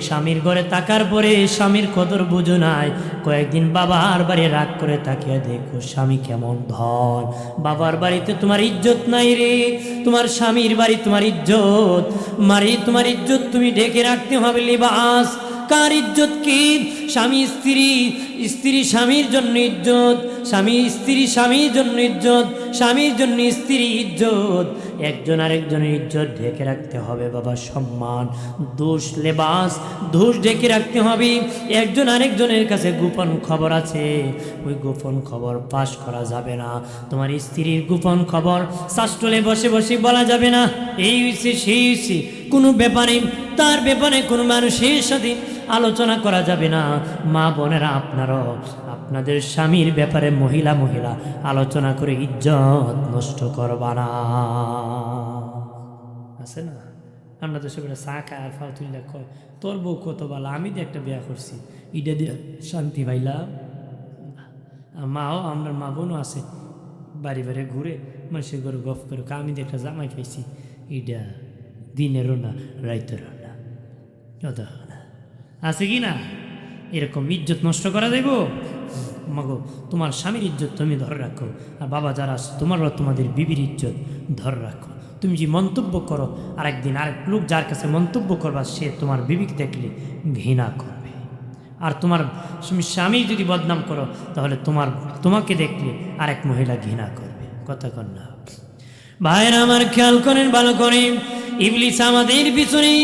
স্বামীর ঘরে থাকার পরে স্বামীর কদর বুঝো নাই, কয়েকদিন বাবার বাড়ি রাগ করে তাকিয়ে দেখো স্বামী কেমন ধন, বাবার বাড়িতে তোমার ইজ্জত নাই রে, তোমার স্বামীর বাড়ি তোমার ইজ্জত। মারে তোমার ইজ্জত তুমি ঢেকে রাখতে হবে। লিবাস কার ইজ্জত কি? স্বামী স্ত্রী, স্ত্রী স্বামীর জন্য ইজ্জত, স্বামী স্ত্রী স্বামীর জন্য ইজ্জত, স্বামীর জন্য স্ত্রী ইজ্জত। একজন আরেকজনের ইজ্জত ঢেকে রাখতে হবে বাবা, সম্মান, দোষ, লেবাস, দোষ ঢেকে রাখতে হবে। একজন আরেকজনের কাছে গোপন খবর আছে, ওই গোপন খবর পাশ করা যাবে না। তোমার স্ত্রীর গোপন খবর শাস্ত্রলে বসে বসে বলা যাবে না, এই হয়েছে সেই হয়েছে, কোনো ব্যাপারে তার ব্যাপারে কোনো মানুষের সাথে আলোচনা করা যাবে না। মা বোনেরা আপনারাও আপনাদের স্বামীর ব্যাপারে মহিলা মহিলা আলোচনা করে ইজ্জত নষ্ট করবা না। আছে না আমরা তো সেটা চা খায় আর ফালতুল্লা কয় তোর বউ কত ভালো, আমি তো একটা বিয়া করছি, ইটা দিয়ে শান্তি পাইলাম। মাও আমরা মা বোনও আছে বাড়ি বাড়ি ঘুরে মানুষের ঘরে গফ করে, আমি তো একটা জামাই পাইছি, ইটা দিনেরও না রাইতেরও না, আছে কি না? এরকম ইজ্জত নষ্ট করা যাইব? মাগো তোমার স্বামীর ইজ্জত তুমি ধরে রাখো, আর বাবা যারা আছে তোমারও তোমাদের বিবির ইজ্জত ধরে রাখো। তুমি যে মন্তব্য করো, আরেকদিন আরেক লোক যার কাছে মন্তব্য করবা সে তোমার বিবিকে দেখলে ঘৃণা করবে, আর তোমার স্বামী যদি বদনাম করো তাহলে তোমাকে দেখলে আরেক মহিলা ঘৃণা করবে। কথা কন না ভাইরা আমার, খেয়াল করেন ভালো করে। ইবলিস আমাদের পিছনে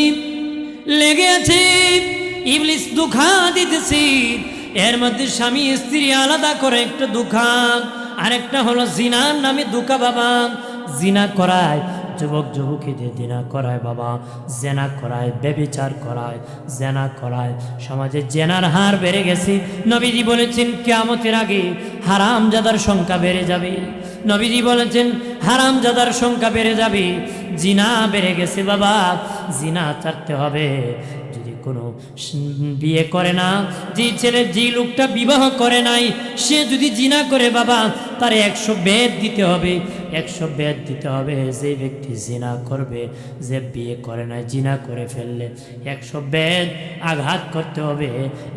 লেগে আছে, ইবলিস দুঃখা দিতেছে। এর মধ্যে স্বামী স্ত্রী আলাদা করে একটা দুঃখা, আরেকটা হলো জিনার নামে দুঃখা। বাবা জিনা করায় যুবক যুবতীদের জিনা করায়, বাবা জেনা করায়, ব্যভিচার করায়, জেনা করায়। সমাজে জেনার হার বেড়ে গেছে। নবীজি বলেছেন কিয়ামতের আগে হারামজাদার সংখ্যা বেড়ে যাবে। নবীজি বলেছেন হারামজাদার সংখ্যা বেড়ে যাবে। জিনা বেড়ে গেছে বাবা, জিনা ছাড়তে হবে। যদি কোনো বিয়ে করে না, যে ছেলে যে লোকটা বিবাহ করে নাই সে যদি জিনা করে বাবা, তার 100 বেদ দিতে হবে, 100 বেদ দিতে হবে। যে ব্যক্তি জিনা করবে, যে বিয়ে করে নাই জিনা করে ফেললে 100 বেদ আঘাত করতে হবে।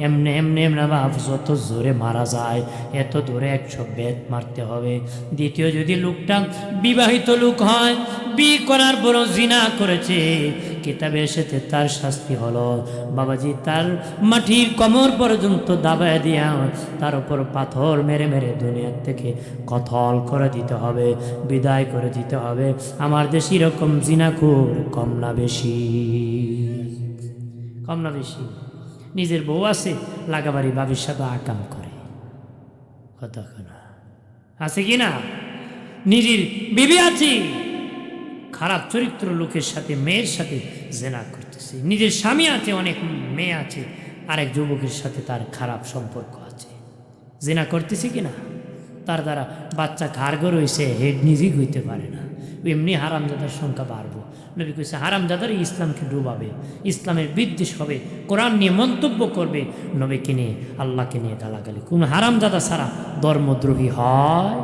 এমনি এমনি এমনি বাপ যত জোরে মারা যায় এত দূরে 100 বেদ মারতে হবে। দ্বিতীয়, যদি লোকটা বিবাহিত লোক হয়, বিয়ে করার বড় জিনা করেছে, কিতাবে এসেছে তার শাস্তি হলো বাবাজি তার মাটির কোমর পর্যন্ত দাবায় দিয়া তার উপর পাথর মেরে মেরে দুনিয়ার থেকে কতল করে দিতে হবে, বিদায় করে দিতে হবে। আমার দেশে এরকম জিনাকুর কম না বেশি? কম না বেশি? নিজের বউ আছে, লাগাবাড়ি বাবির সাথে আকাম করে, কথা না আছে কি না? নিজের বিবি আছে, খারাপ চরিত্র লোকের সাথে মেয়ের সাথে জেনা করতেছে। রাখছে, নিজের স্বামী আছে, অনেক মেয়ে আছে, আরেক যুবকের সাথে তার খারাপ সম্পর্ক আছে, জিনা করতেছে কিনা, তার দ্বারা বাচ্চা কারগর হয়েছে, হেড নিজেই হইতে পারে না, এমনি হারামজাদার সংখ্যা বাড়বো। নবী কইছে হারামজাদারই ইসলামকে ডুবাবে, ইসলামের বিদ্বেষ হবে, কোরআন নিয়ে মন্তব্য করবে, নবীকে নিয়ে আল্লাহকে নিয়ে গালাগালি। কোন হারামজাদা ছাড়া ধর্মদ্রোহী হয়?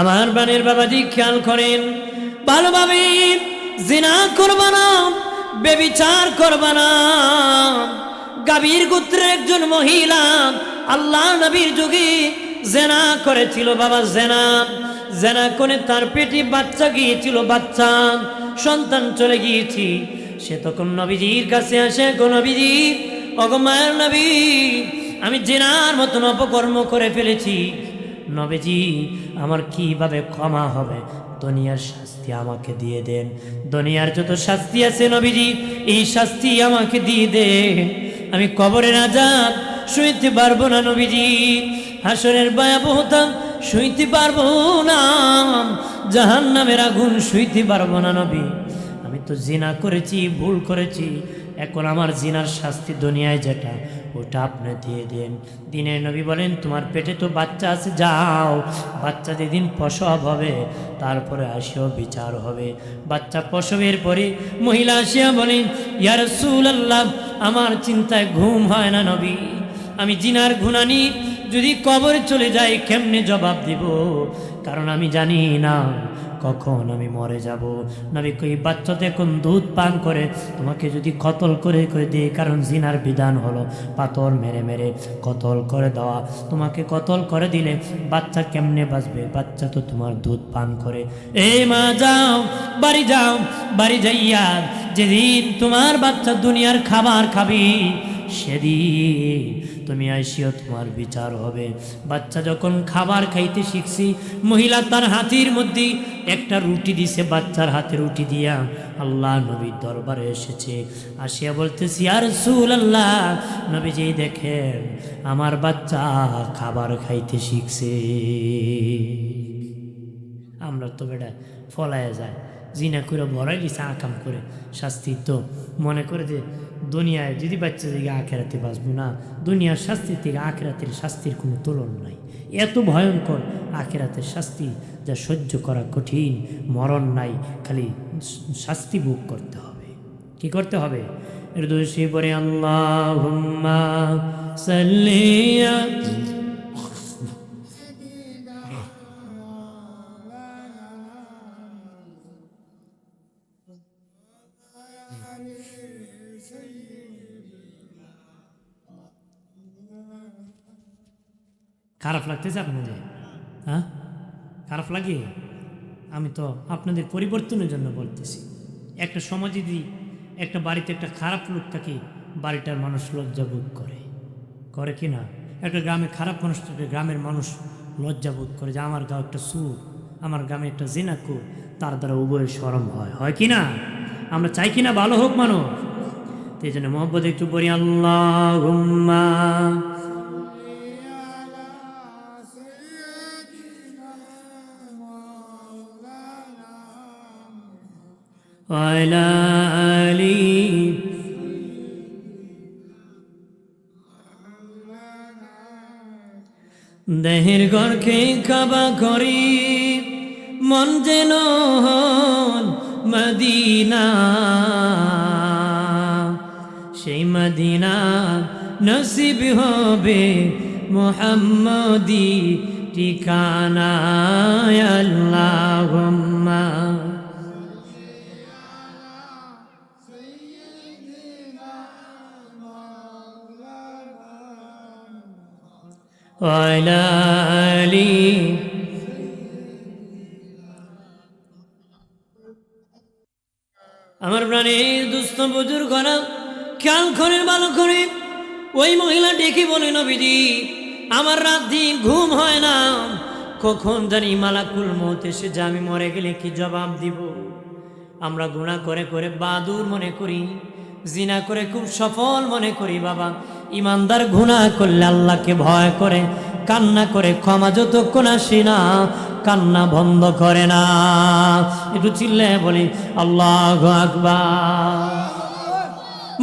আমার বানের বাবাজি খেয়াল করেন ভালোভাবে, জিনা করবা না, বেবিচার করবা না। গাভীর গোত্রের একজন মহিলা আল্লাহ নবীর যুগে জেনা করেছিল বাবা, জেনা করে তার পেটে বাচ্চা গিয়েছিল, বাচ্চা সন্তান চলে গিয়েছি। সে তখন নবীজির কাছে আসে, গো নবীজি, ওগো মায়ের নবী, আমি জেনার মতন অপকর্ম করে ফেলেছি, নবীজি আমার কিভাবে ক্ষমা হবে? দুনিয়ার শাস্তি আমাকে দিয়ে দেন, দুনিয়ার যত শাস্তি আছে নবীজি এই শাস্তি আমাকে দিয়ে দেন, আমি কবরের আযাব সইতে পারবো না নবীজি, হাসরের ভয়াবহতা সইতে পারবো না, জাহান্নামের আগুন সইতে পারবো না নবী, আমি তো জিনা করেছি, ভুল করেছি, এখন আমার জিনার শাস্তি দুনিয়ায় যেটা ওটা আপনি দিয়ে দেন। দিনের নবী বলেন তোমার পেটে তো বাচ্চা আছে, যাও, বাচ্চা যেদিন প্রসব হবে তারপরে আসিও বিচার হবে। বাচ্চা প্রসবের পরে মহিলা আসিয়া বলেন, ইয়া রাসূলুল্লাহ, আমার চিন্তায় ঘুম হয় না নবী, আমি জিনার গুনানি যদি কবরে চলে যাই কেমনে জবাব দিব, কারণ আমি জানি না কখন আমি মরে যাব। নবী কই বাচ্চা দেখুন দুধ পান করে তোমাকে যদি কতল করে করে দিই, কারণ জিনার বিধান হলো পাথর মেরে মেরে কতল করে দেওয়া, তোমাকে কতল করে দিলে বাচ্চা কেমনে বাঁচবে? বাচ্চা তো তোমার দুধ পান করে। এই মা যাও, বাড়ি যাও, বাড়ি যাইয়া যেদিন তোমার বাচ্চা দুনিয়ার খাবার খাবি সেদিন তুমি আইসিও, তোমার বিচার হবে। বাচ্চা যখন খাবার খাইতে শিখছি, মহিলা তার হাতির মধ্যে একটা রুটি দিছে, বাচ্চার হাতে রুটি দিয়া আল্লাহ নবীর দরবারে এসেছে, আসিয়া বলতেছি ইয়া রাসূলুল্লাহ, নবীজি দেখেন আমার বাচ্চা খাবার খাইতে শিখছে। আমরা তো বেটা ফলায় যায়, জিনা করে ভরাই দিছে আকাম করে, শাস্তি তো মনে করে যে দুনিয়ায় যদি বাচ্চা থেকে আখেরাতে বাঁচবো না, দুনিয়ার শাস্তির থেকে আখেরাতের শাস্তির কোনো তুলনা নাই, এত ভয়ঙ্কর আখেরাতের শাস্তি যা সহ্য করা কঠিন, মরণ নাই, খালি শাস্তি ভোগ করতে হবে। কি করতে হবে? এর দোষী পরে আল্লাহুম্মা সাল্লি খারাপ লাগতেছে আপনাদের? হ্যাঁ, খারাপ লাগে? আমি তো আপনাদের পরিবর্তনের জন্য বলতেছি। একটা সমাজে যদি একটা বাড়িতে একটা খারাপ লোক থাকে, বাড়িটার মানুষ লজ্জাবোধ করে, করে কি না? একটা গ্রামে খারাপ মানুষ থাকে, গ্রামের মানুষ লজ্জাবোধ করে যে আমার গাঁও একটা সুর, আমার গ্রামে একটা জিনাকুর, তার দ্বারা উভয়ের শরম হয়, হয় কি না? আমরা চাই কি না ভালো হোক মানুষ? তো এই জন্য মহব্বত একটু বলি, আল্লাহুম্মা ওয়ালা আলি। দেহের ঘরকে কাবা করি, মন যেন মদিনা, সেই মদিনা নসিব হবে মুহাম্মদি ঠিকানা। আল্লাহুম্মা ওয়ালা আলি। আমার প্রাণের দুস্থ বুজুর্গরা খেয়াল করেন ভালো করে, ওই মহিলা ডেকে বলে, নবীজি আমার রাত দিন ঘুম হয় না, কখন জানি মালাকুল মউত এসে যে আমি মরে গেলে কি জবাব দিব। আমরা গুনাহ করে করে বাদুর মনে করি, জিনা করে খুব সফল মনে করি বাবা, ইমানদার গুনাহ করলে আল্লাহকে ভয় করে কান্না করে, ক্ষমা যতক্ষণ আসে না কান্না বন্ধ করে না। একটু চিল্লায় বলি আল্লাহু আকবার।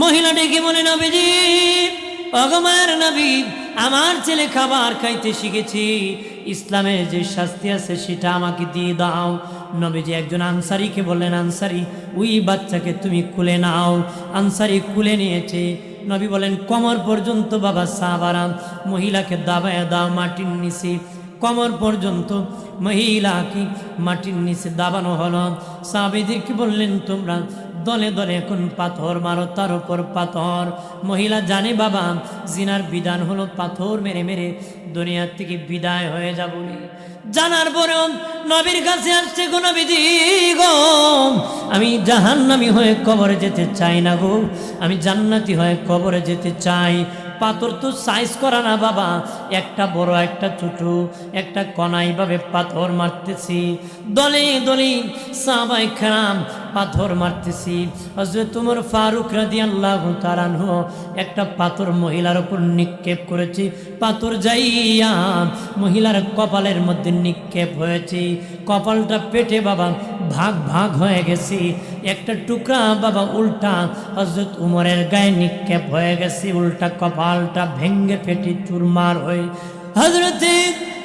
মহিলা ডেকে বলে, নবীজি, অগমার নবী, আমার ছেলে খাবার খাইতে শিখেছি, ইসলামের যে শাস্তি আছে সেটা আমাকে দিয়ে দাও। নবীজি একজন আনসারীকে বললেন, আনসারী, ওই বাচ্চাকে তুমি কুলে নাও। আনসারী কুলে নিয়েছে। নবী বলেন, কোমর পর্যন্ত বাবা সাহাবারা, মহিলাকে দাবায় দাও মাটির নিচে। কোমর পর্যন্ত মহিলাকে মাটির নিচে দাবানো হলো। সাহাবীদেরকে বললেন, তোমরা দলে দলে এখন পাথর মারো, তার উপর পাথর। মহিলা জানে বাবা জিনার বিধান হলো পাথর মেরে মেরে দুনিয়ার থেকে বিদায় হয়ে যাব। জানার পরেও নবীর কাছে আসছে, গো নবীজি গো, আমি জাহান্নামী হয়ে কবরে যেতে চাই না গো, আমি জান্নাতি হয়ে কবরে যেতে চাই। পাথর তো সাইজ করা না বাবা, একটা বড় একটা ছোট, একটা কণাই ভাবে পাথর মারতেছি। দলে দলে সাহাবায়ে কেরাম পাথর মারতেছি। হযরত ওমর ফারুক রাদিয়াল্লাহু তাআলা আনহু একটা পাথর মহিলার উপর নিক্ষেপ করেছে। পাথর যাইয়া মহিলার কপালের মধ্যে নিক্ষেপ হয়েছে। কপালটা পেটে বাবা ভাগ ভাগ হয়ে গেছে। একটা টুকরা বাবা উল্টা হযরত উমরের গায়ে নিক্ষেপ হয়ে গেছে। উল্টা কপালটা ভেঙ্গে ফেটে চুরমার হয়ে হযরতে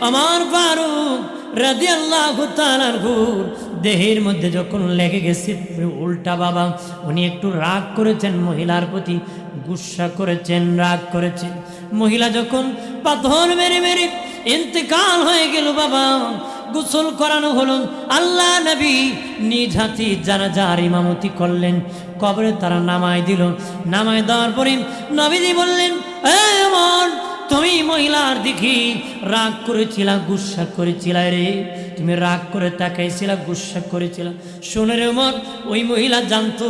ওমর ফারুক রাদিয়াল্লাহু তাআলা আনহুর দেহের মধ্যে যখন লেগে গেছে, উল্টা বাবা উনি একটু রাগ করেছেন মহিলার প্রতি, গুসা করেছেন, রাগ করেছেন। মহিলা যখন পাথর মেরে মেরে ইন্তেকাল হয়ে গেল বাবা, গোসল করানো হলো। আল্লাহ নবী নিজ হাতে জানাজার ইমামতি করলেন, কবরে তারা নামায় দিল। নামায় দেওয়ার পরে নবীজি বললেন, এ ওমর, তুমি মহিলার দিকে রাগ করেছিলা, গুসা করেছিলা রে, তুমি রাগ করে তাকাইছিলা, গুসা করেছিলা। শুনে রে ওমর, ওই মহিলা জানতো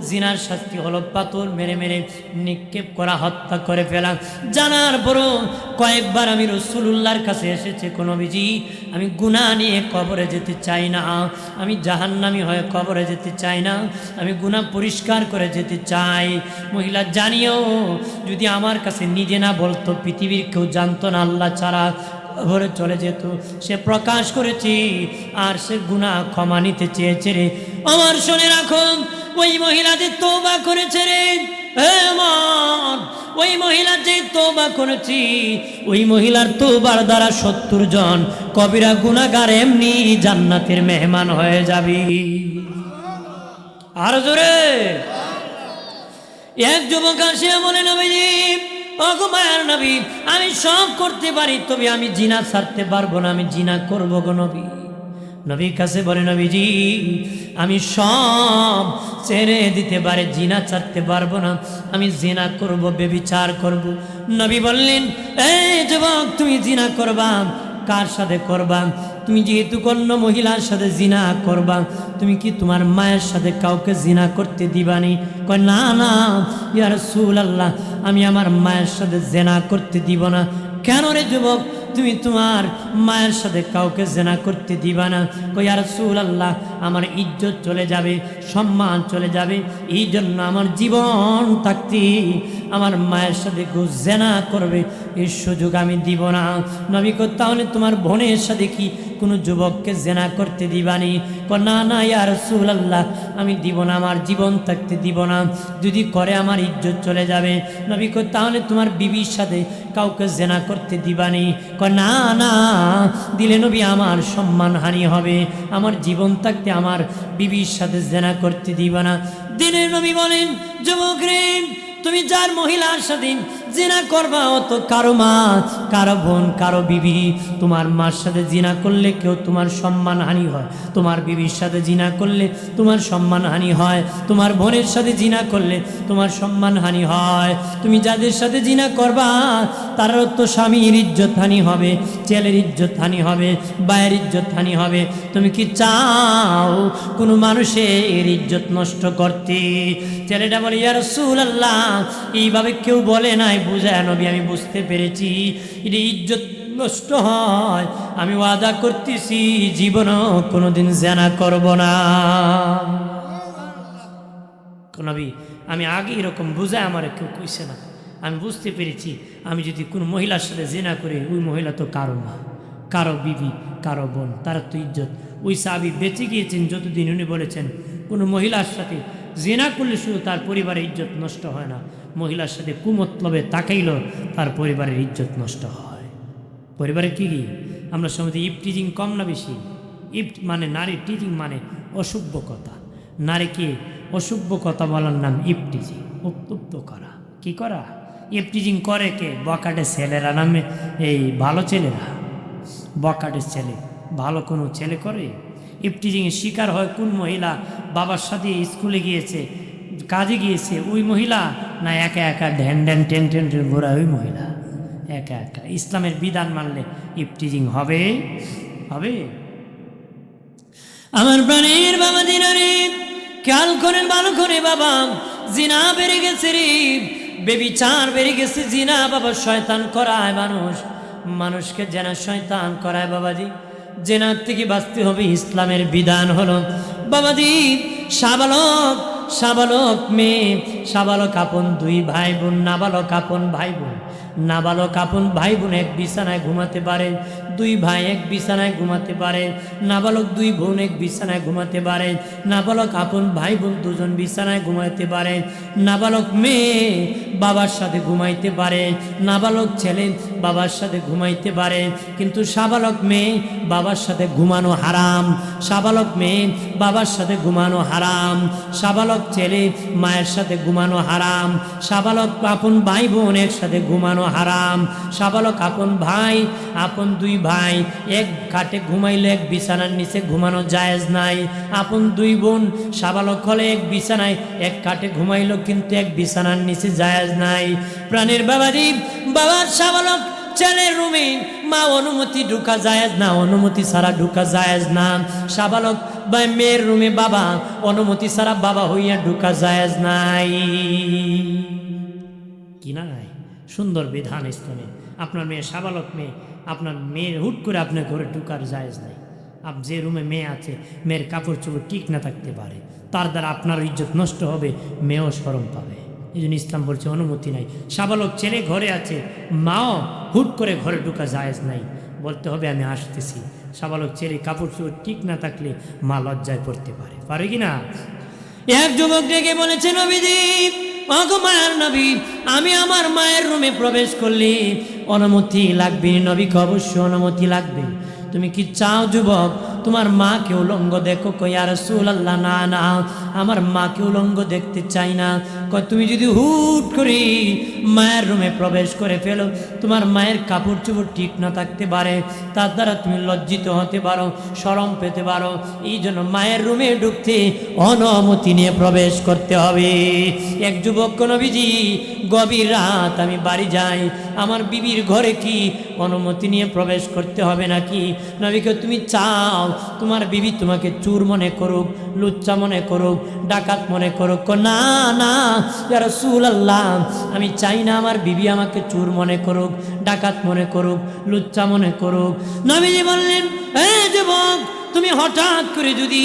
জিনার শাস্তি হলো পাথর মেরে মেরে নিক্ষেপ করা, হত্যা করে ফেলা। জানার পরও কয়েকবার আমি রাসূলুল্লাহর কাছে এসেছে, কোন নবীজি আমি গুনাহ নিয়ে কবরে যেতে চাই না, আমি জাহান্নামী হয়ে কবরে যেতে চাই না, আমি গুনাহ পরিষ্কার করে যেতে চাই। মহিলা জানিও যদি আমার কাছে নিজে না বলতো, পৃথিবীর কেউ জানতো না, আল্লাহ ছাড়া কবরে চলে যেত। সে প্রকাশ করেছি আর সে গুনাহ ক্ষমা নিতে চেয়েছে রে। আমার শুনে রাখো, ওই মহিলা যে তওবা করেছে রে, আমার ওই মহিলা যে তওবা করেছি, ওই মহিলার তওবার দ্বারা ৭০ জন কবিরা গুনাহগার এমনি জান্নাতের মেহমান হয়ে যাবে। আর জোরে এক যুবক আসে বলে, নবীজি, ওগো মায়ার নবী, আমি সব করতে পারি, তবে আমি জিনা ছাড়তে পারবো না, আমি জিনা করবো গো নবী। নবীর কাছে বলে, নবীজি আমি সব ছেড়ে দিতে পারে, জিনা ছাড়তে পারবো না, আমি জিনা করব, ব্যভিচার করব। নবী বললেন, এই যুবক, তুমি জিনা করবা, কার সাথে করবা? তুমি যেহেতু অন্য মহিলার সাথে জিনা করবা, তুমি কি তোমার মায়ের সাথে কাউকে জিনা করতে দিবানি? কয়, না না ইয়া রাসূলুল্লাহ, আমি আমার মায়ের সাথে জিনা করতে দিব না। কেন রে যুবক, তুমি তোমার মায়ের সাথে কাউকে জিনা করতে দিবা না? কই, ইয়া রাসূলুল্লাহ, আমার ইজ্জত চলে যাবে, সম্মান চলে যাবে, এই জন্য আমার জীবন থাকতে আমার মায়ের সাথে কেউ জিনা করবে এই সুযোগ আমি দিব না। নবী কই, তাহলে তোমার বোনের সাথে কি কোনো যুবককে জিনা করতে দিবানি? কই, না না ইয়া রাসূলুল্লাহ, আমি দিব না, আমার জীবন থাকতে দিব না, যদি করে আমার ইজ্জত চলে যাবে। নবী কই, তাহলে তোমার বিবির সাথে কাউকে জিনা করতে দিবানি? কই, না না, দিলে নবী আমার সম্মান হানি হবে, আমার জীবন থাকতে আমার বিবির সাথে জিনা করতে দিবা না। দিনে নবী বলেন, যুবক রে, তুমি যার মহিলার সাথে জিনা করবা, ও তো কারো মা, কারো বোন, কারো বিবি। তোমার মার সাথে জিনা করলে কেউ তোমার সম্মান হানি হয়, তোমার বিবির সাথে জিনা করলে তোমার সম্মান হানি হয়, তোমার বোনের সাথে জিনা করলে তোমার সম্মান হানি হয়। তুমি যাদের সাথে জিনা করবা তারও তো স্বামীর ইজ্জত হানি হবে, ছেলের ইজ্জত হানি হবে, ভাইয়ের ইজ্জত হানি হবে। তুমি কি চাও কোনো মানুষের ইজ্জত নষ্ট করতে? ছেলেটা বলে, ইয়া রাসূলুল্লাহ, এইভাবে কেউ বলে নাই, বুঝায় নবী, আমি বুঝতে পেরেছি এটা ইজ্জত নষ্ট হয়, আমি ওয়াদা করতেছি জীবনও কোনোদিন জিনা করব না। নবী, আমি আগে এরকম বুঝায় আমার কেউ কইছে না, আমি বুঝতে পেরেছি আমি যদি কোনো মহিলার সাথে জিনা করি, ওই মহিলা তো কারো না, কারো বিবি, কারো বোন, তার তো ইজ্জত। ওই সাহাবী বেঁচে গিয়েছেন যতদিন উনি বলেছেন কোনো মহিলার সাথে জিনা করলে শুধু তার পরিবারের ইজ্জত নষ্ট হয় না, মহিলার সাথে কুমতলবে তাকাইল তার পরিবারের ইজ্জত নষ্ট হয়। পরিবারে কি আমরা সমাজে ইফটিজিং কম না বেশি? মানে নারী টিজিং মানে অসভ্য কথা। নারীকে অসভ্য কথা বলার নাম ইফটিজিং, উত্তপ্ত করা। কি করা? ইফটিজিং করে কে? বকাটে ছেলেরা নামে, এই ভালো ছেলেরা। বকাটের ছেলে ভালো কোনো ছেলে করে? ইফটিজিংয়ের শিকার হয় কোন মহিলা? বাবার সাথে স্কুলে গিয়েছে, কাজে গিয়েছে ওই মহিলা, না একা একা ঢ্যান ঢ্যান টেন টেন টেন ঘোরা ওই মহিলা? একা একা। ইসলামের বিধান মানলে ইফটিজিং হবে? হবে? আমার প্রাণের বাবা দিনারে খেয়াল করেন ভালো করে বাবা, জিনা বেড়ে গেছে রে, বেবিচার বেড়ে গেছে। জিনা বাবা শয়তান করায় মানুষকে জেনা শয়তান করায় বাবাজি। জেনার থেকে বাঁচতে হবে, ইসলামের বিধান হলো বাবাজি সাবালক মেয়ে, সাবালক আপন দুই ভাই বোন, নাবালক আপন ভাই বোন। নাবালক আপন ভাই বোন এক বিছানায় ঘুমাতে পারে, দুই ভাই এক বিছানায় ঘুমাতে পারে। নাবালক দুই বোন এক বিছানায় ঘুমাতে পারে, নাবালক আপন ভাই বোন দুজন বিছানায় ঘুমাইতে পারে। নাবালক মেয়ে বাবার সাথে ঘুমাইতে পারে, নাবালক ছেলে বাবার সাথে ঘুমাইতে পারে। কিন্তু সাবালক মেয়ে বাবার সাথে ঘুমানো হারাম, সাবালক মেয়ে বাবার সাথে ঘুমানো হারাম, সাবালক ছেলে মায়ের সাথে ঘুমানো হারাম, সাবালক আপন ভাই বোন একসাথে ঘুমানো হারাম, সাবালক আপন ভাই আপন দুই ভাই এক খাটে ঘুমাইলে এক বিছানার নিচে ঘুমানো জায়েজ নাই। আপন দুই বোন সাবালক হলে এক বিছানায় এক খাটে ঘুমাইলো, কিন্তু এক বিছানার নিচে জায়েজ নাই। প্রাণের বাবাজি, বাবার সাবালক ছেলের রুমে মা অনুমতি ঢুকা জায়েজ না, অনুমতি ছাড়া ঢুকা জায়েজ না। সাবালক বা মেয়ের রুমে বাবা অনুমতি ছাড়া বাবা হইয়া ঢুকা জায়েজ নাই। কি নাই? সুন্দর বিধান ইসলামে। আপনার মেয়ে সাবালক মেয়ে, আপনার মেয়ের হুট করে আপনার ঘরে ঢুকার জায়েজ নাই। যে রুমে মেয়ে আছে, মেয়ের কাপড় চোপড় ঠিক না থাকতে পারে, তার দ্বারা আপনার ইজ্জত নষ্ট হবে, মেয়েও শরম পাবে। এই জন্য ইসলাম বলছে অনুমতি নাই। সাবালক ছেলে ঘরে আছে, মাও হুট করে ঘরে ঢুকা জায়েজ নাই, বলতে হবে আমি আসতেছি। সাবালক ছেলে কাপড় চোপড় ঠিক না থাকলে মা লজ্জায় পড়তে পারে কি না? এক যুবক ডেকে বলেছে, নবীজি ওগো মায়ের নবী, আমি আমার মায়ের রুমে প্রবেশ করলে অনুমতি লাগবে? নবীকে অবশ্যই অনুমতি লাগবে। তুমি কি চাও যুবক তোমার মাকে উলঙ্গ দেখো? কই ইয়া রাসূলুল্লাহ, না না, আমার মাকে উলঙ্গ দেখতে চাই না। কই তুমি যদি হুট করে মায়ের রুমে প্রবেশ করে ফেলো, তোমার মায়ের কাপড় চোপড় ঠিক না থাকতে পারে, তার দ্বারা তুমি লজ্জিত হতে পারো, শরম পেতে পারো। এই জন্য মায়ের রুমে ঢুকতে অনুমতি নিয়ে প্রবেশ করতে হবে। এক যুবক, নবীজি গভীর রাত আমি বাড়ি যাই, আমার বিবির ঘরে কি অনুমতি নিয়ে প্রবেশ করতে হবে নাকি? নবীকে তুমি চাও তোমার বিবি তোমাকে চোর মনে করুক, লুচ্চা মনে করুক, ডাকাত মনে করুক? না না ইয়া রাসূলুল্লাহ, আমি চাই না আমার বিবি আমাকে চোর মনে করুক, ডাকাত মনে করুক, লুচ্চা মনে করুক। নবীজি বললেন, এই যুবক, তুমি হঠাৎ করে যদি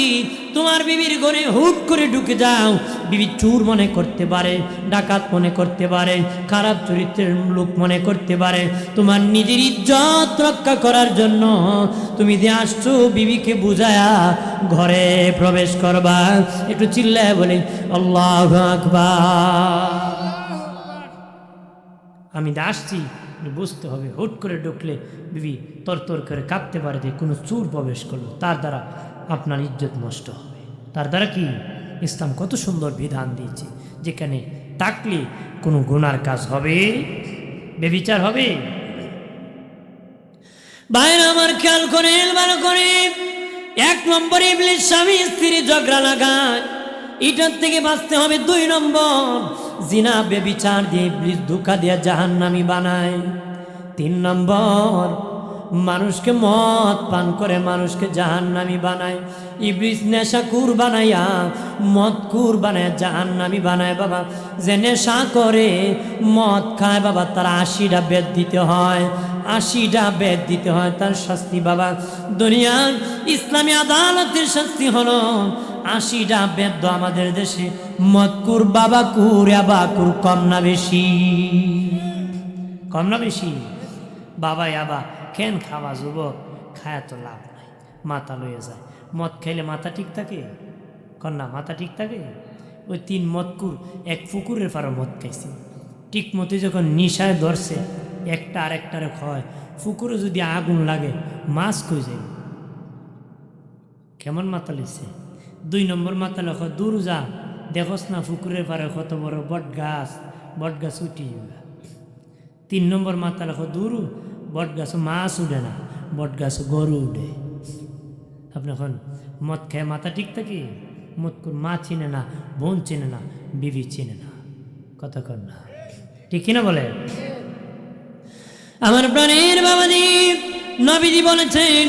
তোমার বিবির ঘরে হুট করে ঢুকে যাও, বিবি চোর মনে করতে পারে, ডাকাত মনে করতে পারে, খারাপ চরিত্রের লোক মনে করতে পারে। তোমার নিজের ইজ্জত রক্ষা করার জন্য তুমি যে আসছো, বিবিকে বুঝায়া ঘরে প্রবেশ করবা। একটু চিল্লায় বলি আল্লাহু আকবার। আমি আসছি, বুঝতে হবে হুট করে ঢুকলে বিবি তরতর করে কাঁপতে পারে যে কোনো চোর প্রবেশ করলো, তার দ্বারা আপনার ইজ্জত নষ্ট হবে। তার দ্বারা কি? ইসলাম কত সুন্দর বিধান দিয়েছে, যেখানে তাকলে কোনো গুনার কাজ হবে, বেবিচার হবে। ভাইরা আমার খেয়াল করেন ভালো করে, এক নম্বরে ইবলিস স্বামী স্ত্রী ঝগড়া লাগায়, এটার থেকে বাঁচতে হবে। দুই নম্বর, জিনা বেবিচার দিয়ে ইবলিস ধোঁকা দিয়ে জাহান্নামী বানায়। তিন নম্বর, মানুষকে মদ পান করে মানুষকে জাহান্নামী বানায়। ইবলিস নেশাকুর বানাইয়া মদকুর বানায় জাহান্নামী বানায়। বাবা যে নেশা করে মদ খায় বাবা, তার 80টা বেদ দিতে হয়, 80টা বেদ দিতে হয় তার শাস্তি। বাবা দুনিয়ার ইসলামী আদালতের শাস্তি হলো 80টা বেদ্য আমাদের দেশে। মদকুর, বাবাকুর, আবাকুর কম না বেশি? কম না বেশি? বাবা আবা কেন খাওয়া যুবক? খায়া তো লাভ নাই, মাথা লয়ে যায়। মদ খাইলে মাথা ঠিক থাকে? কন্যা মাথা ঠিক থাকে? ওই 3 মদকুর এক পুকুরের পাড়ে মদ খাইছে, ঠিক মতো যখন নিশায় ধরছে একটা আরেকটারে খায়, পুকুরে যদি আগুন লাগে মাছ কই যায়? কেমন মাথা লিখছে? 2 নম্বর মাথা লেখ, দূর যা, দেখোস না পুকুরের পাড়ে কত বড় বট গাছ উঠি। 3 নম্বর মাথা লেখ, দূর বট গাছ মাছ উঠে না, বট গাছ গরু উঠে। আপনি এখন মদ খেয়ে মাথা ঠিক থাকে? মদ করে মা চিনে না, বোন চিনে না, বিবি চিনে না, কথা কর না, ঠিক কিনা বলে? আমার প্রাণের বাবাজি, নবীজি বলেছেন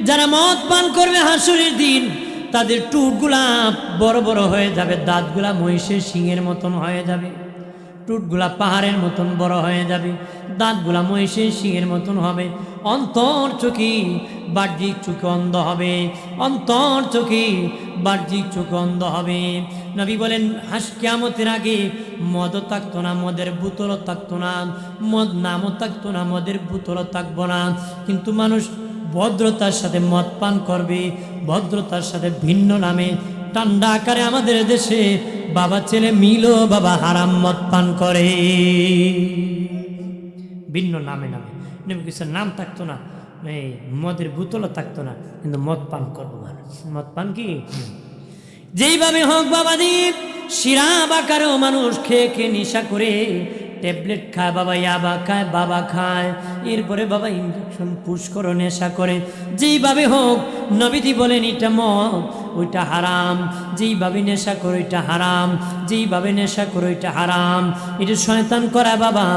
যারা মদ পান করবে হাসুরের দিন তাদের টুটগুলা বড় বড় হয়ে যাবে, দাঁতগুলা মহিষের শিংয়ের মতন হয়ে যাবে, টুটগুলা পাহাড়ের মতন বড় হয়ে যাবে, দাঁতগুলা মহিষের শিংয়ের মতন হবে, অন্তর চোখে বাহ্যিক চোখে অন্ধ হবে, অন্তর চোখে বাহ্যিক চোখে অন্ধ হবে। নবী বলেন কিয়ামতের আগে মদও থাকতো না, মদের বোতলও থাকতো না, মদ নামও থাকতো না, মদের বোতলও থাকবো না, কিন্তু মানুষ ভদ্রতার সাথে মদ পান করবে, ভদ্রতার সাথে ভিন্ন নামে ঠান্ডা আকারে আমাদের দেশে বাবা ছেলে মিলো বাবা হারাম মদ পান করে, ভিন্ন নামে নামে। নেমে কিছু নাম থাকতো না, এই মদের বোতলও থাকতো না, কিন্তু মদ পান করবো মানুষ। মদ পান কি যেইভাবে হোক বাবাজি, শিরাব আকারেও মানুষ খেয়ে খেয়ে নেশা করে, ট্যাবলেট খায় বাবা, ইয়াবা খায় বাবা খায়, এরপরে বাবা ইঞ্জেকশন পুশ করে নেশা করে। যেইভাবে হোক নবীজি বলেন এটা মদ, ওইটা হারাম, যেইভাবে নেশা করে ওইটা হারাম, যেইভাবে নেশা করে ওইটা হারাম, এটা শয়তান করা বাবা।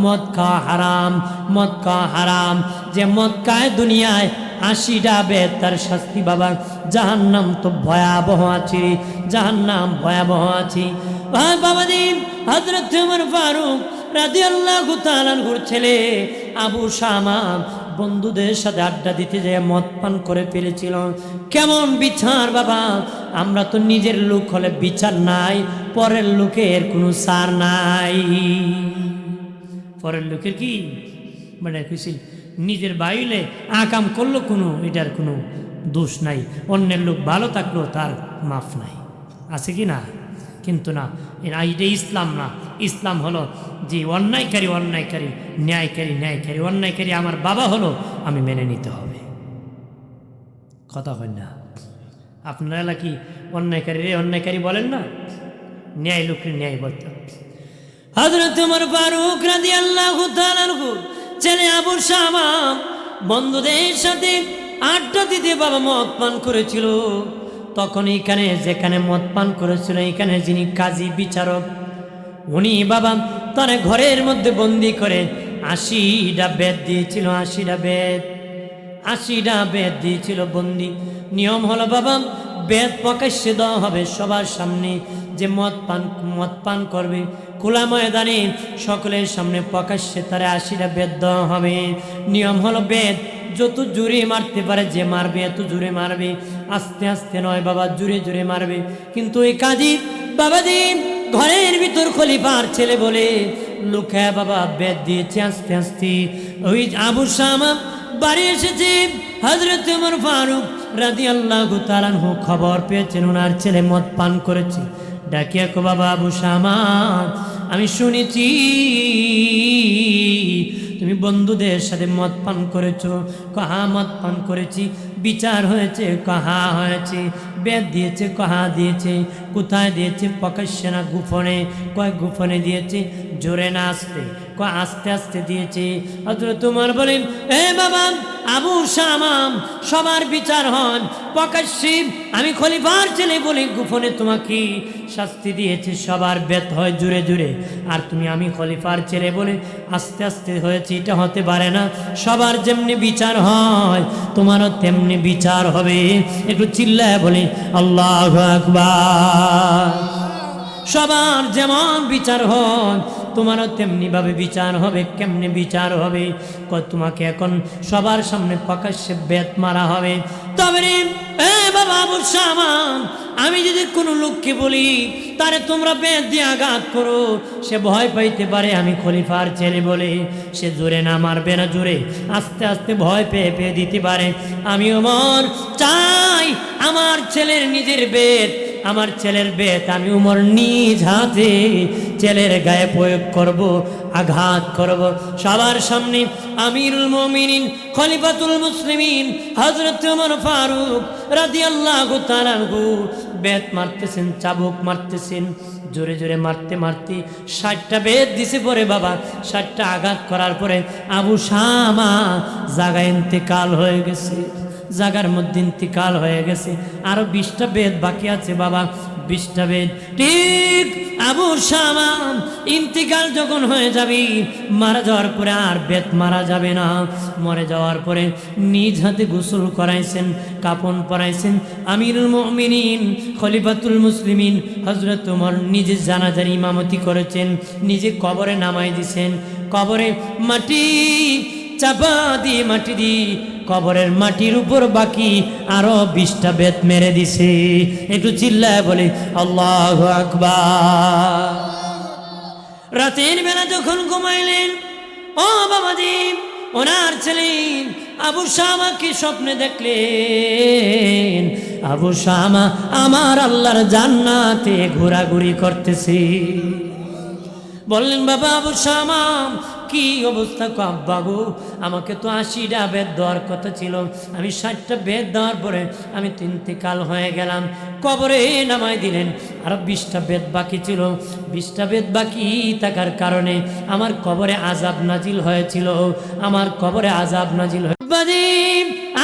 মদ খাওয়া হারাম, মদ খাওয়া হারাম। যে মদ খায় দুনিয়ায় 80টা বেদ, তার শাস্তি বাবা জাহান্নাম তো ভয়াবহ আছে, জাহান্নাম ভয়াবহ আছে। বাবাজি হযরত ওমর ফারুক রাদিয়াল্লাহু তাআলা আনহুর ছেলে আবু শামা বন্ধুদের সাথে আড্ডা দিতে যেয়ে মদ পান করে ফেলেছিল। কেমন বিচার বাবা! আমরা তো নিজের লোক হলে বিচার নাই, পরের লোকের কোনো সার নাই। পরের লোকের কি মানে খুশি, নিজের বাইলে আকাম করলো কোনো, এটার কোনো দোষ নাই, অন্যের লোক ভালো থাকলেও তার মাফ নাই, আছে কি না? কিন্তু না, এটা ইসলাম না। ইসলাম হলো যে অন্যায়কারী অন্যায়কারী, ন্যায়কারী ন্যায়কারী। অন্যায়কারী আমার বাবা হলো, আমি মেনে নিতে হবে, কথা হয় না? আপনারা কি অন্যায়কারী রে অন্যায়কারী বলেন না? ন্যায় লোকের ন্যায় বলতে হবে। হযরত ওমর ফারুক রাদিয়াল্লাহু তাআলা আনহু ছেলে আবু শামা বন্ধুদের সাথে আড্ডা দিতে বাবা মদ পান করেছিল। তখন এখানে যেখানে মদ পান করেছিল, এখানে যিনি কাজী বিচারক, উনি বাবা তার ঘরের মধ্যে বন্দি করে 80টা বেদ দিয়েছিল, 80টা বেদ, 80টা বেদ দিয়েছিল বন্দি। নিয়ম হলো বাবা বেদ প্রকাশ্যে দেওয়া হবে সবার সামনে, যে মদ পান করবে খোলা ময়দানে সকলের সামনে প্রকাশ্যে তারা 80টা বেদ দেওয়া হবে। নিয়ম হলো বেদ যত জোরে মারতে পারে, যে মারবে এত জোরে মারবে, আস্তে আস্তে নয় বাবা, জোরে জোরে মারবে। কিন্তু এই কাজী বাবাজি ঘরের ভিতর খলিফার ছেলে বলে লুকায় বাবা বেদ দিয়েছে আস্তে আস্তে। ওই আবু শামা বাড়ি এসেছে, হযরত ওমর ফারুক রাদিয়াল্লাহু তাআলা আনহু খবর পেয়েছেন ওনার ছেলে মদ পান করেছে। ডাকিয়া কো বাবা আবু শামা, আমি শুনেছি তুমি বন্ধুদের সাথে মদ পান করেছো। কাহা মদ পান করেছি। বিচার হয়েছে? কাহা হয়েছে। বেদ দিয়েছে? কাহা দিয়েছে। কোথায় দিয়েছে? প্রকাশ্যে না গোপনে? কয় গোপনে দিয়েছে, জোরে না আস্তে? কয় আস্তে আস্তে দিয়েছে। হযরত ওমর বলেন এ বাবা আবু শামা, সবার বিচার হন প্রকাশ্যে, আমি খলিফার ছেলে বলে গোপনে তোমাকে শাস্তি দিয়েছে। সবার বেদ হয় জোরে জোরে, আর তুমি আমি খলিফার ছেলে বলে আস্তে আস্তে হয়েছে, এটা হতে পারে না। সবার যেমনি বিচার হয় তোমারও তেমনি বিচার হবে। একটু চিল্লায় বলে আল্লাহু আকবার। সবার যেমন বিচার হয় তোমারও তেমনি ভাবে বিচার হবে। কেমনে বিচার হবে? কয় তোমাকে এখন সবার সামনে প্রকাশ্যে বেত মারা হবে। তবে রে এ বাবা আবু শামা, আমি যদি কোনো লোককে বলি তারে তোমরা বেত দিয়ে আঘাত করো, সে ভয় পাইতে পারে আমি খলিফার ছেলে বলে, সে জোরে না মারবে না, জোরে আস্তে আস্তে ভয় পেয়ে পেয়ে দিতে পারে। আমি ওমর চাই আমার ছেলের নিজের বেত, আমার ছেলের বেত আমি ওমর নিজ হাতে ছেলের গায়ে প্রয়োগ করব, আঘাত করব। সবার সামনে আমিরুল মুমিনিন খলিফাতুল মুসলিমিন হযরত ওমর ফারুক রাদিয়াল্লাহু তাআলা আনহু বেত মারতেছেন, চাবুক মারতেছেন, জোরে জোরে মারতে মারতে 60টা বেত দিছে পরে বাবা। 60টা আঘাত করার পরে আবু শামা জায়গায় ইন্তেকাল হয়ে গেছে, জায়গার মধ্যে ইন্তেকাল হয়ে গেছে। আরো 20টা বেত বাকি আছে বাবা, 20টা বেত। ঠিক আবু শামা ইন্তেকাল যখন হয়ে যাবে, মারা যাওয়ার পরে আর বেত মারা যাবে না। মরে যাওয়ার পরে নিজ হাতে গোসল করাইছেন, কাফন পরাইছেন। আমিরুল মুমিনিন খলিফাতুল মুসলিমিন হযরত ওমর নিজে জানাজার ইমামতি করেছেন, নিজে কবরে নামাই দিছেন। কবরে মাটি চাপা দিয়ে, মাটি দিয়ে কবরের মাটির উপর বাকি আরো 20টা বেত মেরে দিছে। একটু চিল্লায় বলে আল্লাহু আকবার। রাতের বেলা যখন ঘুমাইলেন, ও বাবাজি, ওনার ছেলে আবু শামাকে স্বপ্নে দেখলেন আবু শামা আমার আল্লাহর জান্নাতে ঘোরাঘুরি করতেছে। বললেন বাবা আবু শামা কি অবস্থা? আব্বা গো, আমাকে তো 80টা বেদ দেওয়ার কথা ছিল, আমি 60টা বেদ দেওয়ার পরে আমি তো ইন্তেকাল হয়ে গেলাম। কবরে নামাই দিলেন, আর 20টা বেদ বাকি ছিল। 20টা বেদ বাকি থাকার কারণে আমার কবরে আযাব নাজিল হয়েছিল, আমার কবরে আযাব নাজিল হয়ে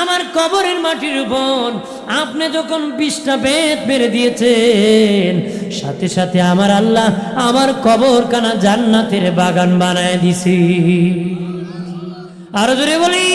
আমার কবরের মাটির উপর আপনি যখন 20টা বেত মেরে দিয়েছেন, সাথে সাথে আমার আল্লাহ আমার কবর কানা জান্নাতের বাগান বানায় দিছি। আরো জোরে বলি